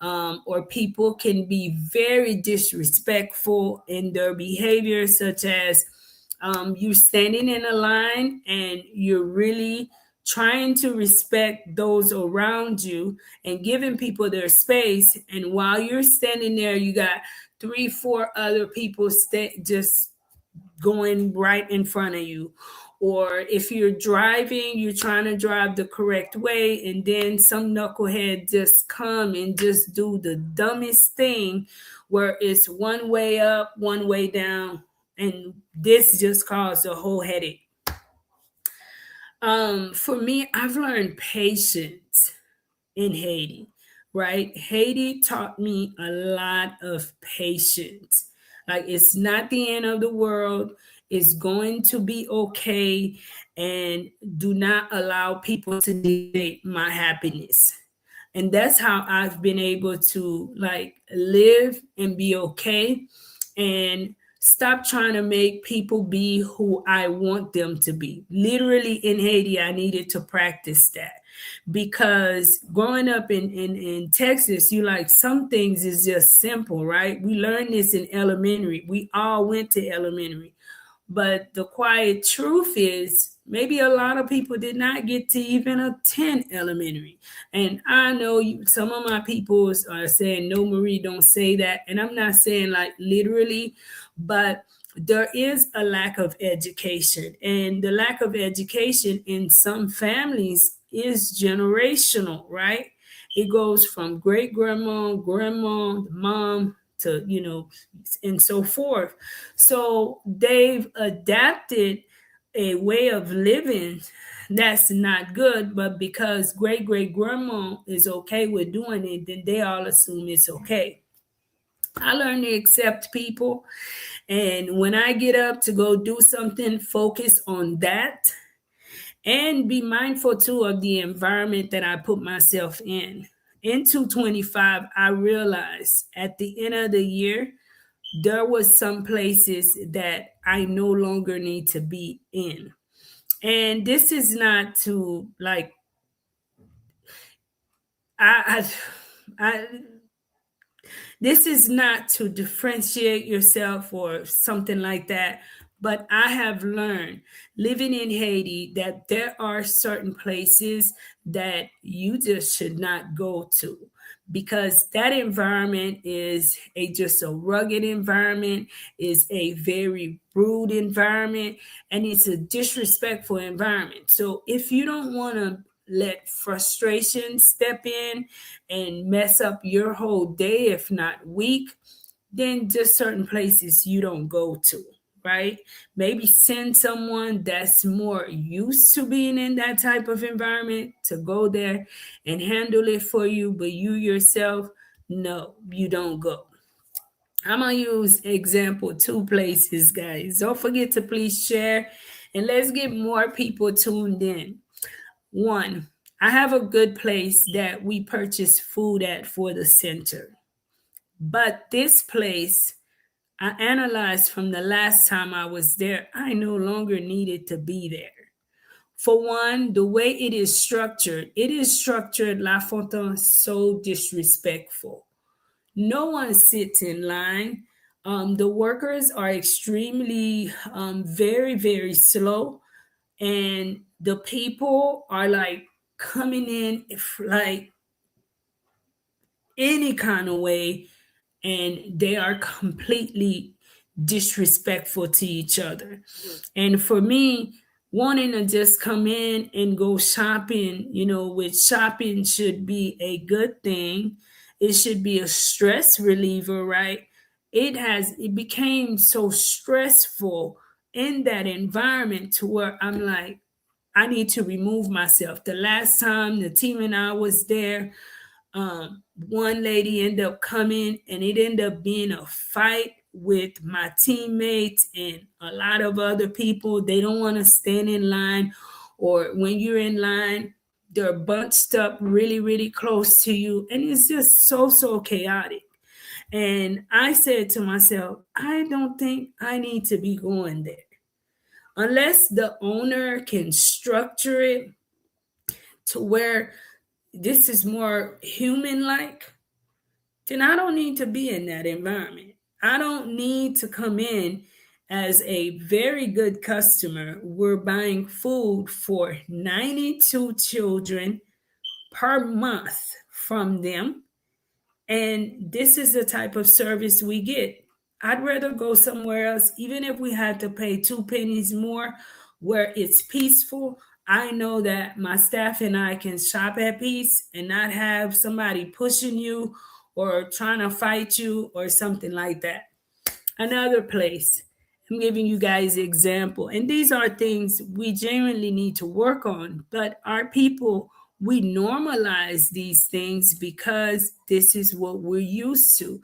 Or people can be very disrespectful in their behavior, such as you're standing in a line and you're really trying to respect those around you and giving people their space. And while you're standing there, you got three, four other people just going right in front of you. Or if you're driving, you're trying to drive the correct way, and then some knucklehead just come and just do the dumbest thing where it's one way up, one way down, and this just caused a whole headache. For me, I've learned patience in Haiti, right? Haiti taught me a lot of patience. Like, it's not the end of the world. It's going to be okay. And do not allow people to dictate my happiness. And that's how I've been able to like live and be okay and stop trying to make people be who I want them to be. Literally in Haiti, I needed to practice that because growing up in Texas, you like some things is just simple, right? We learned this in elementary. We all went to elementary. But the quiet truth is, maybe a lot of people did not get to even attend elementary. And I know some of my people are saying, no, Marie, don't say that. And I'm not saying like literally, but there is a lack of education. And the lack of education in some families is generational, right? It goes from great grandma, grandma, mom to, and so forth. So they've adapted a way of living that's not good, but because great great grandma is okay with doing it, then they all assume it's okay. I learned to accept people, and when I get up to go do something, focus on that and be mindful too of the environment that I put myself in. In 225, I realized at the end of the year, there was some places that I no longer need to be in. And this is not to like I I this is not to differentiate yourself or something like that, but I have learned living in Haiti that there are certain places that you just should not go to because that environment is just a rugged environment, is a very rude environment, and it's a disrespectful environment. So if you don't want to let frustration step in and mess up your whole day, if not week, then just certain places you don't go to, right? Maybe send someone that's more used to being in that type of environment to go there and handle it for you, but you yourself, no, you don't go. I'm gonna use example two places, guys. Don't forget to please share and let's get more people tuned in. One, I have a good place that we purchase food at for the center. But this place, I analyzed from the last time I was there, I no longer needed to be there. For one, the way it is structured, La Fontaine, so disrespectful. No one sits in line. The workers are extremely, very, very slow and the people are like coming in like any kind of way and they are completely disrespectful to each other. And for me, wanting to just come in and go shopping, which shopping should be a good thing, it should be a stress reliever, right? It became so stressful in that environment to where I'm like, I need to remove myself. The last time the team and I was there, one lady ended up coming and it ended up being a fight with my teammates and a lot of other people. They don't want to stand in line, or when you're in line, they're bunched up really, really close to you. And it's just so, so chaotic. And I said to myself, I don't think I need to be going there unless the owner can structure it to where this is more human like, then I don't need to be in that environment. I don't need to come in as a very good customer. We're buying food for 92 children per month from them. And this is the type of service we get. I'd rather go somewhere else, even if we had to pay two pennies more, where it's peaceful. I know that my staff and I can shop at peace and not have somebody pushing you or trying to fight you or something like that. Another place, I'm giving you guys example. And these are things we genuinely need to work on. But our people, we normalize these things because this is what we're used to.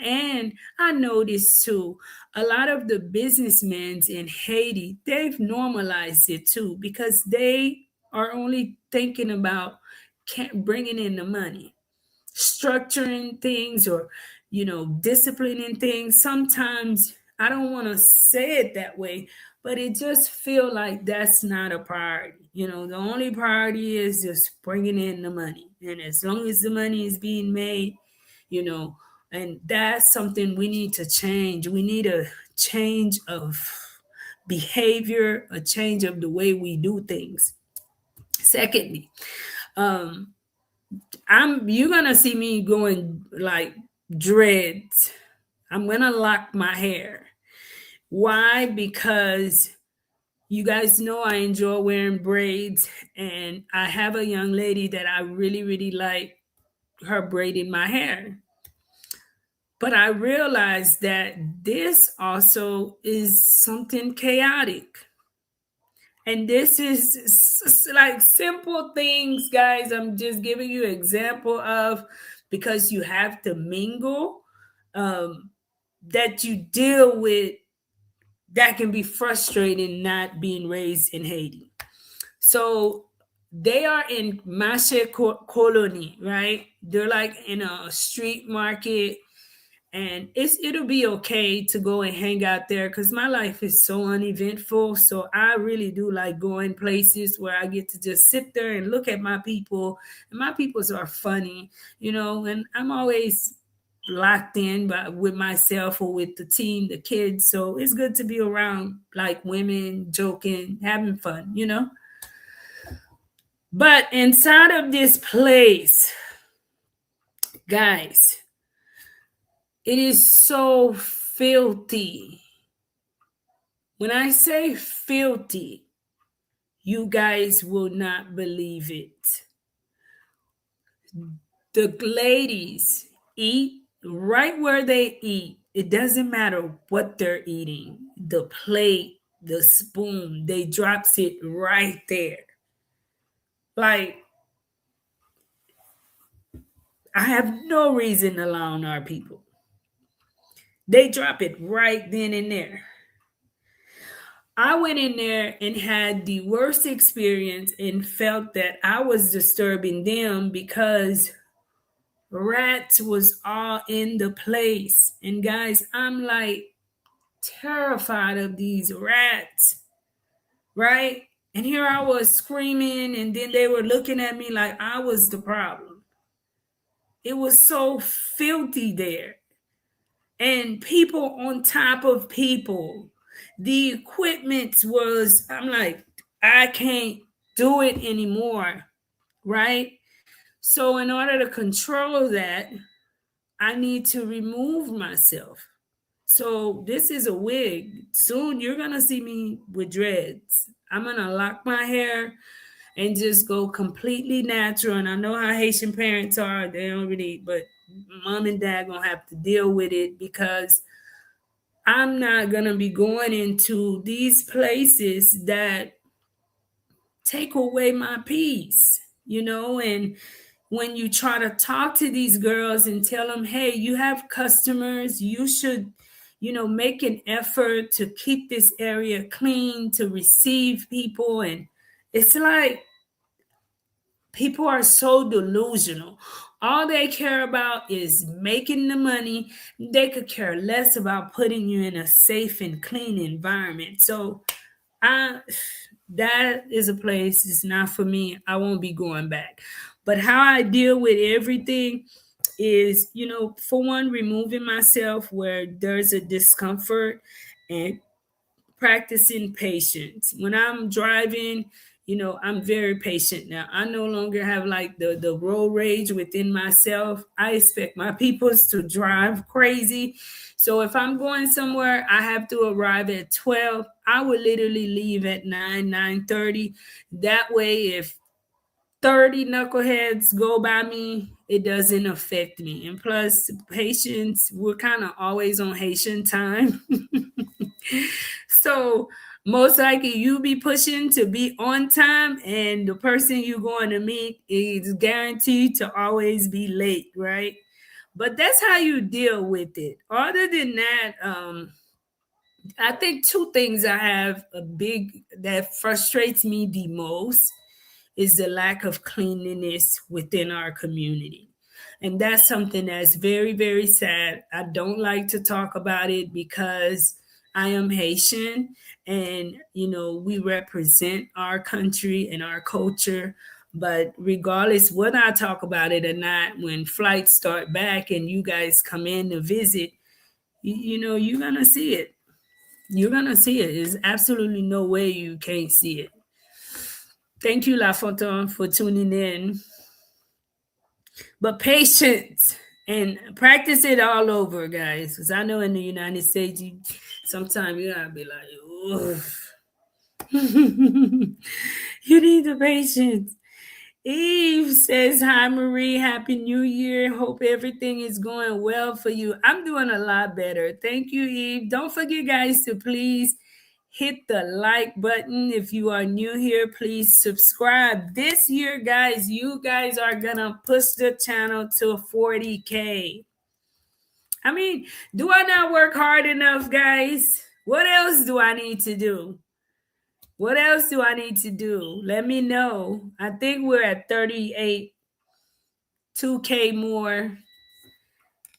And I noticed too, a lot of the businessmen in Haiti, they've normalized it too because they are only thinking about bringing in the money, structuring things, or disciplining things. Sometimes I don't want to say it that way, but it just feel like that's not a priority. The only priority is just bringing in the money, and as long as the money is being made, you know and that's something we need to change. We need a change of behavior, a change of the way we do things. Secondly, um you're gonna see me going like dreads. I'm gonna lock my hair. Why? Because you guys know I enjoy wearing braids, and I have a young lady that I really, really like her braiding my hair. But I realized that this also is something chaotic. And this is like simple things, guys. I'm just giving you an example of, because you have to mingle, um, that you deal with, that can be frustrating not being raised in Haiti. So they are in Marché Colony, right? They're like in a street market, and it'll be okay to go and hang out there because my life is so uneventful. So I really do like going places where I get to just sit there and look at my people, and my peoples are funny, and I'm always locked in with myself or with the team, the kids. So it's good to be around like women joking, having fun. But inside of this place, guys, it is so filthy. When I say filthy, you guys will not believe it. The ladies eat right where they eat. It doesn't matter what they're eating. The plate, the spoon, they drops it right there. Like, I have no reason allowing our people. They drop it right then and there. I went in there and had the worst experience and felt that I was disturbing them because rats was all in the place. And guys, I'm like terrified of these rats, right? And here I was screaming, and then they were looking at me like I was the problem. It was so filthy there. And people on top of people. The equipment was, I'm like, I can't do it anymore, right? So, in order to control that, I need to remove myself. So, this is a wig. Soon you're going to see me with dreads. I'm going to lock my hair and just go completely natural. And I know how Haitian parents are. They don't really, but mom and dad going to have to deal with it because I'm not going to be going into these places that take away my peace. And when you try to talk to these girls and tell them, hey, you have customers, you should, make an effort to keep this area clean, to receive people. And it's like people are so delusional. All they care about is making the money. They could care less about putting you in a safe and clean environment. So I that is a place, it's not for me. I won't be going back. But how I deal with everything is, for one, removing myself where there's a discomfort, and practicing patience. When I'm driving, I'm very patient now. I no longer have like the road rage within myself. I expect my peoples to drive crazy. So if I'm going somewhere, I have to arrive at 12. I would literally leave at 9, 9:30. That way, if 30 knuckleheads go by me, it doesn't affect me. And plus, patience, we're kind of always on Haitian time. So most likely you be pushing to be on time, and the person you're going to meet is guaranteed to always be late, right? But that's how you deal with it. Other than that, I think two things I have a big that frustrates me the most is the lack of cleanliness within our community. And that's something that's very, very sad. I don't like to talk about it because I am Haitian, and, we represent our country and our culture. But regardless whether I talk about it or not, when flights start back and you guys come in to visit, you're going to see it. You're going to see it. There's absolutely no way you can't see it. Thank you, La Fontaine, for tuning in. But patience and practice it all over, guys. Because I know in the United States, sometimes you gotta be like, oof. You need the patience. Eve says, "Hi, Marie. Happy New Year. Hope everything is going well for you." I'm doing a lot better. Thank you, Eve. Don't forget, guys, to please hit the like button. If you are new here, please subscribe. This year, guys, you guys are gonna push the channel to 40K. I mean, do I not work hard enough, guys? What else do I need to do? What else do I need to do? Let me know. I think we're at 38, 2K more.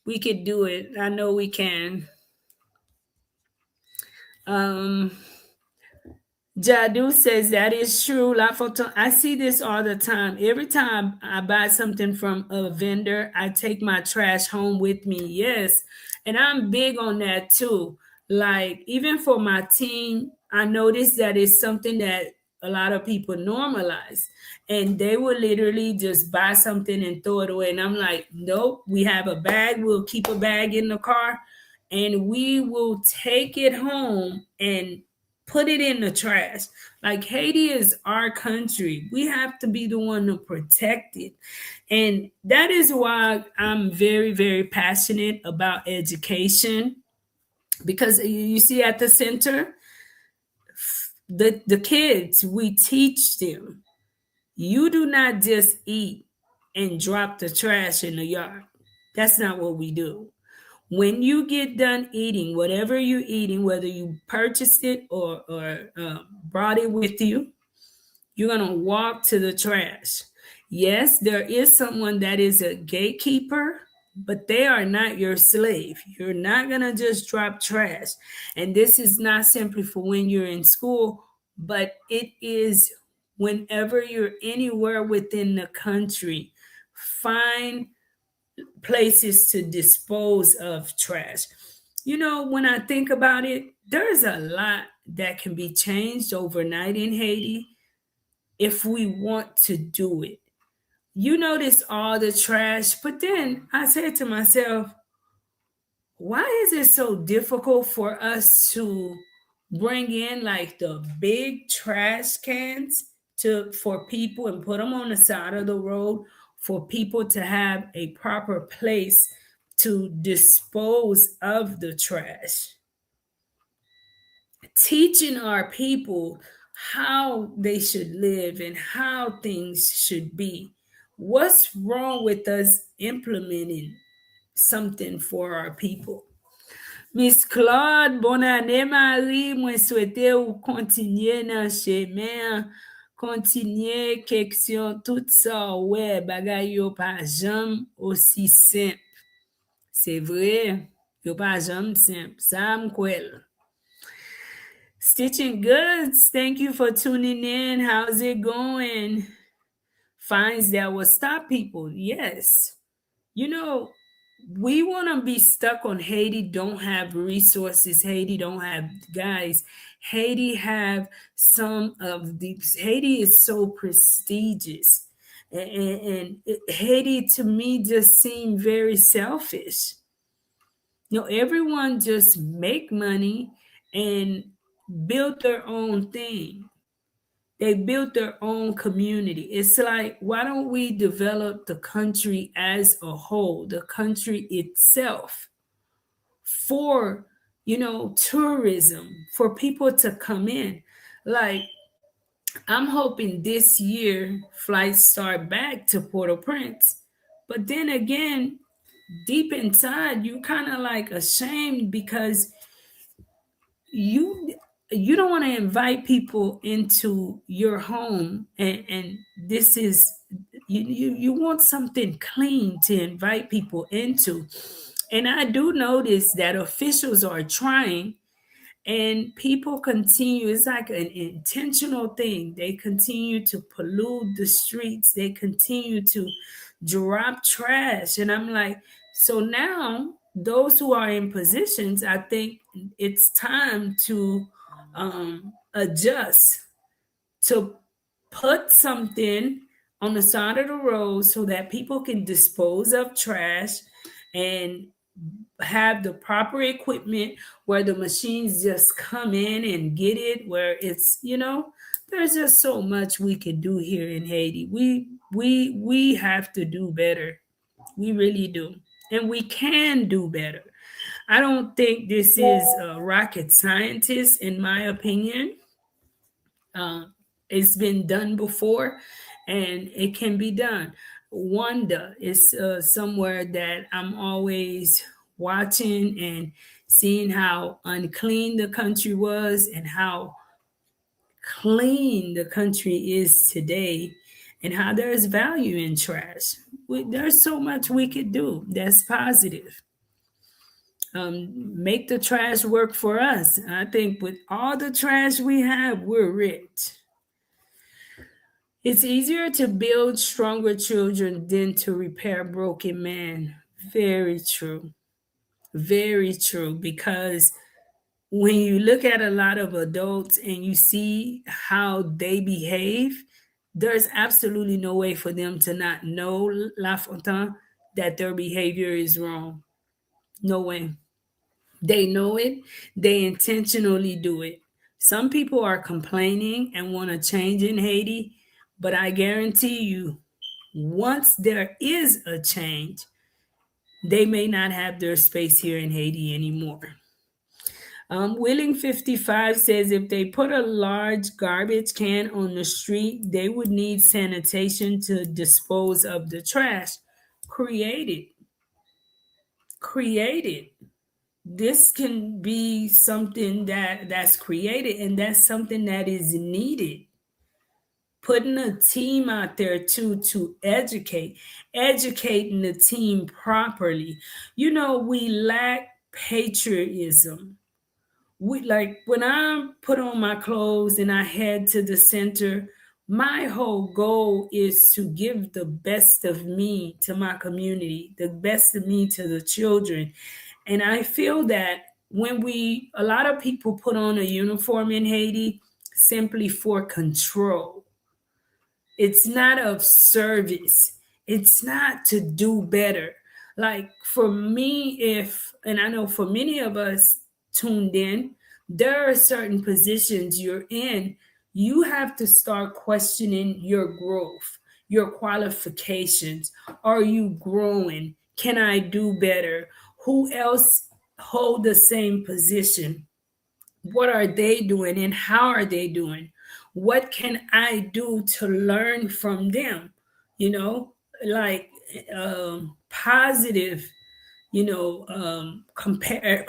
We could do it. I know we can. Um, Jadu says that is true. La Photo, I see this all the time. Every time I buy something from a vendor, I take my trash home with me. Yes. And I'm big on that too. Like, even for my team, I noticed that it's something that a lot of people normalize. And they will literally just buy something and throw it away. And I'm like, nope, we have a bag. We'll keep a bag in the car and we will take it home and put it in the trash. Like, Haiti is our country. We have to be the one to protect it. And that is why I'm very, very passionate about education. Because you see at the center, the kids, we teach them. You do not just eat and drop the trash in the yard. That's not what we do. When you get done eating, whatever you're eating, whether you purchased it or brought it with you, you're going to walk to the trash. Yes, there is someone that is a gatekeeper, but they are not your slave. You're not going to just drop trash. And this is not simply for when you're in school, but it is whenever you're anywhere within the country. Find places to dispose of trash. When I think about it, there's a lot that can be changed overnight in Haiti if we want to do it. You notice all the trash, but then I said to myself, why is it so difficult for us to bring in like the big trash cans for people and put them on the side of the road for people to have a proper place to dispose of the trash? Teaching our people how they should live and how things should be. What's wrong with us implementing something for our people? Miss Claude, bonne année, Marie. Mwen souwete ou kontinye nan chemen, kontinye keksyon tout sa wè, bagay yo pa jam osi semp. Se vre, yo pa jam semp. Sa mkwel. Stitching Goods, thank you for tuning in. How's it going? Fines that will stop people. Yes. We want to be stuck on Haiti don't have resources. Haiti don't have guys. Haiti have some of these. Haiti is so prestigious. And Haiti to me just seemed very selfish. Everyone just make money and build their own thing. They built their own community. It's like, why don't we develop the country as a whole, the country itself, for tourism for people to come in. Like, I'm hoping this year flights start back to Port-au-Prince. But then again, deep inside, you kind of like ashamed because you you don't want to invite people into your home, and this is you want something clean to invite people into. And I do notice that officials are trying, and people continue. It's like an intentional thing. They continue to pollute the streets, they continue to drop trash, and I'm like, so now those who are in positions, I think it's time to adjust, to put something on the side of the road so that people can dispose of trash and have the proper equipment where the machines just come in and get it, where there's just so much we could do here in Haiti. We have to do better. We really do. And we can do better. I don't think this is rocket scientist, in my opinion. uh, it's been done before, and it can be done. Wanda is somewhere that I'm always watching and seeing how unclean the country was and how clean the country is today, and how there's value in trash. There's so much we could do that's positive. Make the trash work for us. I think with all the trash we have, we're rich. It's easier to build stronger children than to repair broken men. Very true. Very true. Because when you look at a lot of adults and you see how they behave, there's absolutely no way for them to not know, La Fontaine, that their behavior is wrong. No way. They know it, they intentionally do it. Some people are complaining and want to change in Haiti, but I guarantee you, once there is a change, they may not have their space here in Haiti anymore. Willing 55 says if they put a large garbage can on the street, they would need sanitation to dispose of the trash. Create it. Create it. This can be something that's created, and that's something that is needed. Putting a team out there too to educating the team properly. We lack patriotism. We, like, when I put on my clothes and I head to the center, my whole goal is to give the best of me to my community, the best of me to the children. And I feel that when a lot of people put on a uniform in Haiti simply for control. It's not of service. It's not to do better. Like, for me, and I know for many of us tuned in, there are certain positions you're in, you have to start questioning your growth, your qualifications. Are you growing? Can I do better? Who else hold the same position? What are they doing and how are they doing? What can I do to learn from them? You know, like, positive,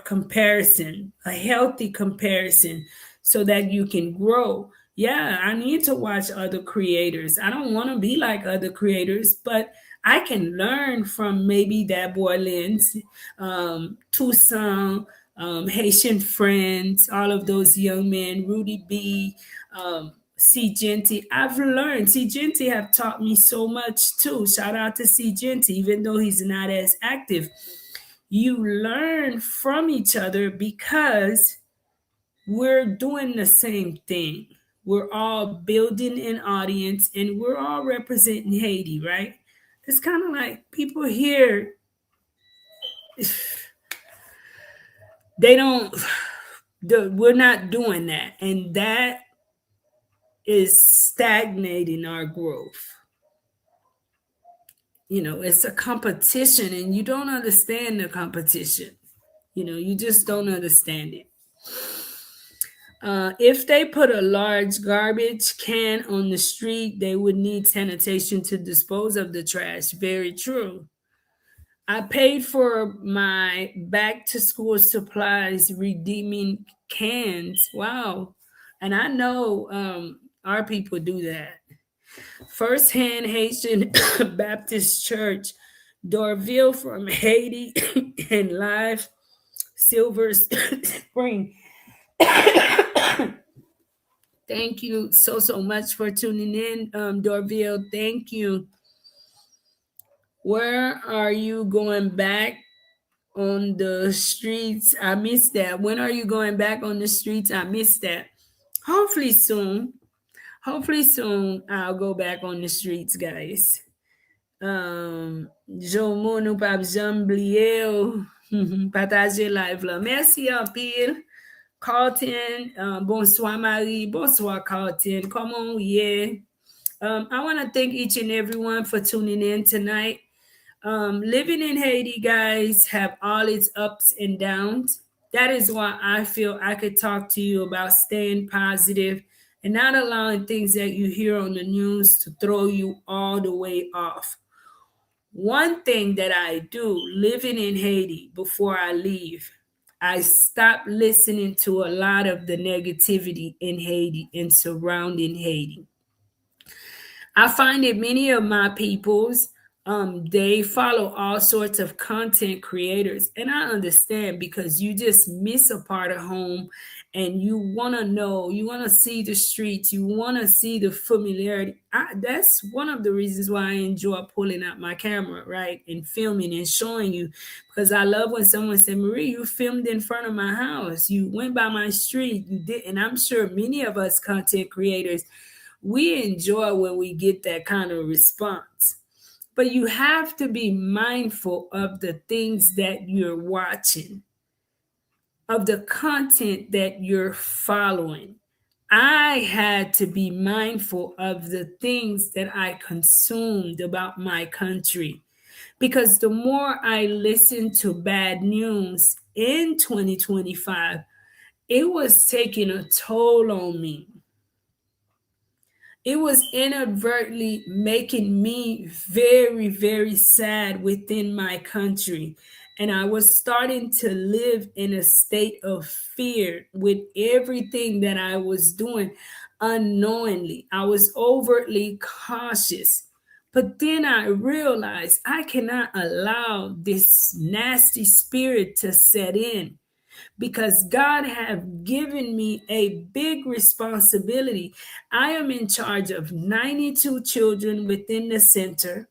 comparison, a healthy comparison, so that you can grow. Yeah, I need to watch other creators. I don't want to be like other creators, but I can learn from maybe that boy Lens, Toussaint, Haitian Friends, all of those young men, Rudy B, C Genty. I've learned. C Genty have taught me so much too. Shout out to C Genty, even though he's not as active. You learn from each other because we're doing the same thing. We're all building an audience and we're all representing Haiti, right? It's kind of like people here, they don't, we're not doing that. And that is stagnating our growth. It's a competition and you don't understand the competition. You just don't understand it. If they put a large garbage can on the street, they would need sanitation to dispose of the trash. Very true. I paid for my back to school supplies redeeming cans. Wow. And I know our people do that. First Hand Haitian Baptist Church, Dorville from Haiti, and Live Silver Spring. Thank you so much for tuning in, Dorville. Thank you. Where are you going back on the streets? I missed that. When are you going back on the streets? I missed that. Hopefully soon. Hopefully soon I'll go back on the streets, guys. Jomo nou pap jam bliye ou. Pataje live la. Merci en pile. Carlton, bonsoir Marie, bonsoir Carlton. Come on, yeah. I want to thank each and everyone for tuning in tonight. Living in Haiti, guys, have all its ups and downs. That is why I feel I could talk to you about staying positive and not allowing things that you hear on the news to throw you all the way off. One thing that I do living in Haiti before I leave, I stop listening to a lot of the negativity in Haiti and surrounding Haiti. I find that many of my peoples, they follow all sorts of content creators, and I understand because you just miss a part of home, and you want to know, you want to see the streets, you want to see the familiarity. That's one of the reasons why I enjoy pulling out my camera, right, and filming and showing you, because I love when someone said, "Marie, you filmed in front of my house, you went by my street, you did," and I'm sure many of us content creators, we enjoy when we get that kind of response. But you have to be mindful of the things that you're watching, of the content that you're following. I had to be mindful of the things that I consumed about my country, because the more I listened to bad news in 2025, it was taking a toll on me. It was inadvertently making me very, very sad within my country. And I was starting to live in a state of fear with everything that I was doing unknowingly. I was overtly cautious. But then I realized I cannot allow this nasty spirit to set in, because God have given me a big responsibility. I am in charge of 92 children within the center,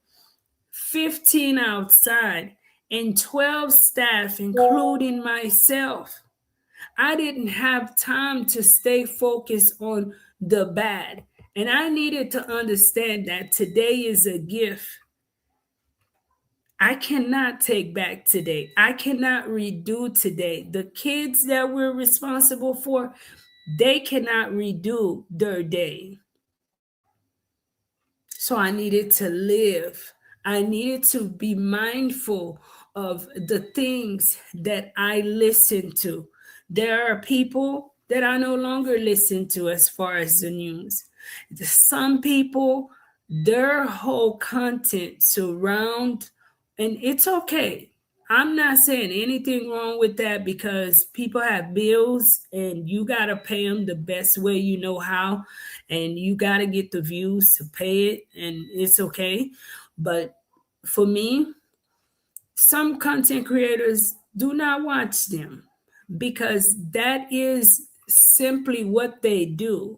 15 outside, and 12 staff, including myself. I didn't have time to stay focused on the bad. And I needed to understand that today is a gift. I cannot take back today. I cannot redo today. The kids that we're responsible for, they cannot redo their day. So I needed to live. I needed to be mindful of the things that I listen to. There are people that I no longer listen to as far as the news. Some people, their whole content surround, and it's okay. I'm not saying anything wrong with that, because people have bills and you got to pay them the best way you know how, and you got to get the views to pay it, and it's okay. But for me, some content creators, do not watch them, because that is simply what they do,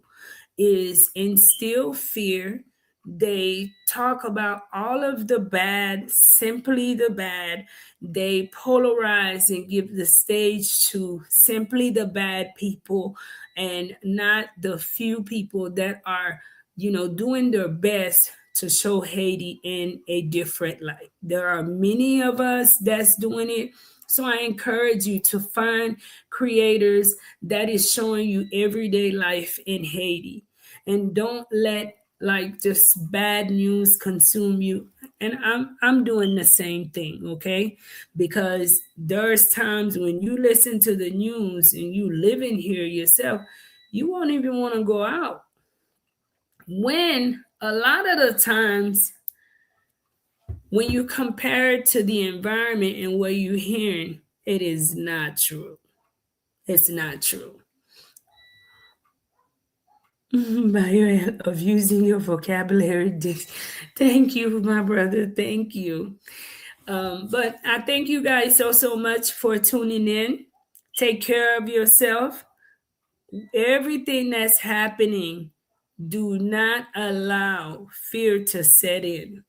is instill fear. They talk about all of the bad, simply the bad. They polarize and give the stage to simply the bad people, and not the few people that are, doing their best to show Haiti in a different light. There are many of us that's doing it. So I encourage you to find creators that is showing you everyday life in Haiti, and don't let like just bad news consume you. And I'm doing the same thing, okay? Because there's times when you listen to the news and you live in here yourself, you won't even want to go out. When a lot of the times when you compare it to the environment and what you're hearing, it is not true. It's not true. By way of using your vocabulary, thank you, my brother. Thank you. But I thank you guys so much for tuning in. Take care of yourself. Everything that's happening, do not allow fear to set in.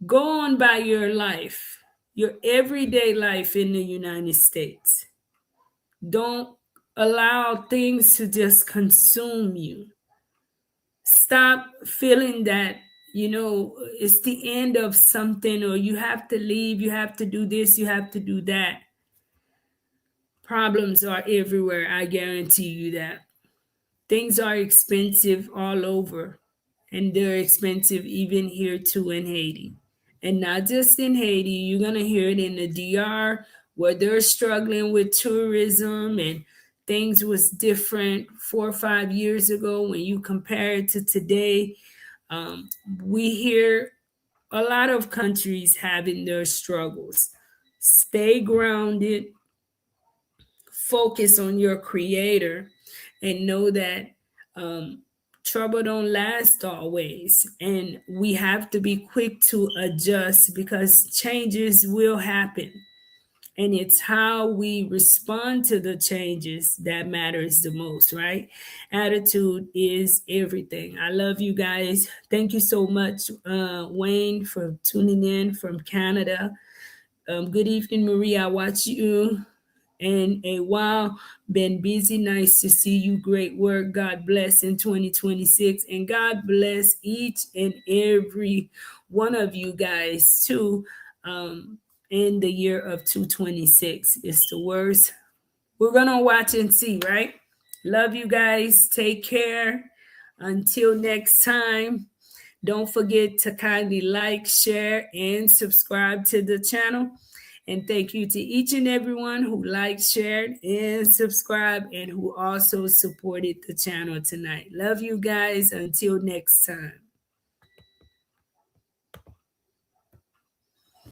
Go on by your life, your everyday life in the United States. Don't allow things to just consume you. Stop feeling that, it's the end of something, or you have to leave, you have to do this, you have to do that. Problems are everywhere, I guarantee you that. Things are expensive all over, and they're expensive even here too in Haiti. And not just in Haiti, you're going to hear it in the DR, where they're struggling with tourism, and things was different 4 or 5 years ago when you compare it to today. Um, we hear a lot of countries having their struggles. Stay grounded, focus on your creator, and know that trouble don't last always, and we have to be quick to adjust because changes will happen, and it's how we respond to the changes that matters the most, right? Attitude is everything. I love you guys. Thank you so much, Wayne, for tuning in from Canada. Good evening, Maria. I watch you in a while. Been busy. Nice to see you. Great work. God bless in 2026. And God bless each and every one of you guys too, in the year of 226. It's the worst. We're going to watch and see, right? Love you guys. Take care. Until next time. Don't forget to kindly like, share, and subscribe to the channel. And thank you to each and everyone who liked, shared, and subscribed, and who also supported the channel tonight. Love you guys. Until next time.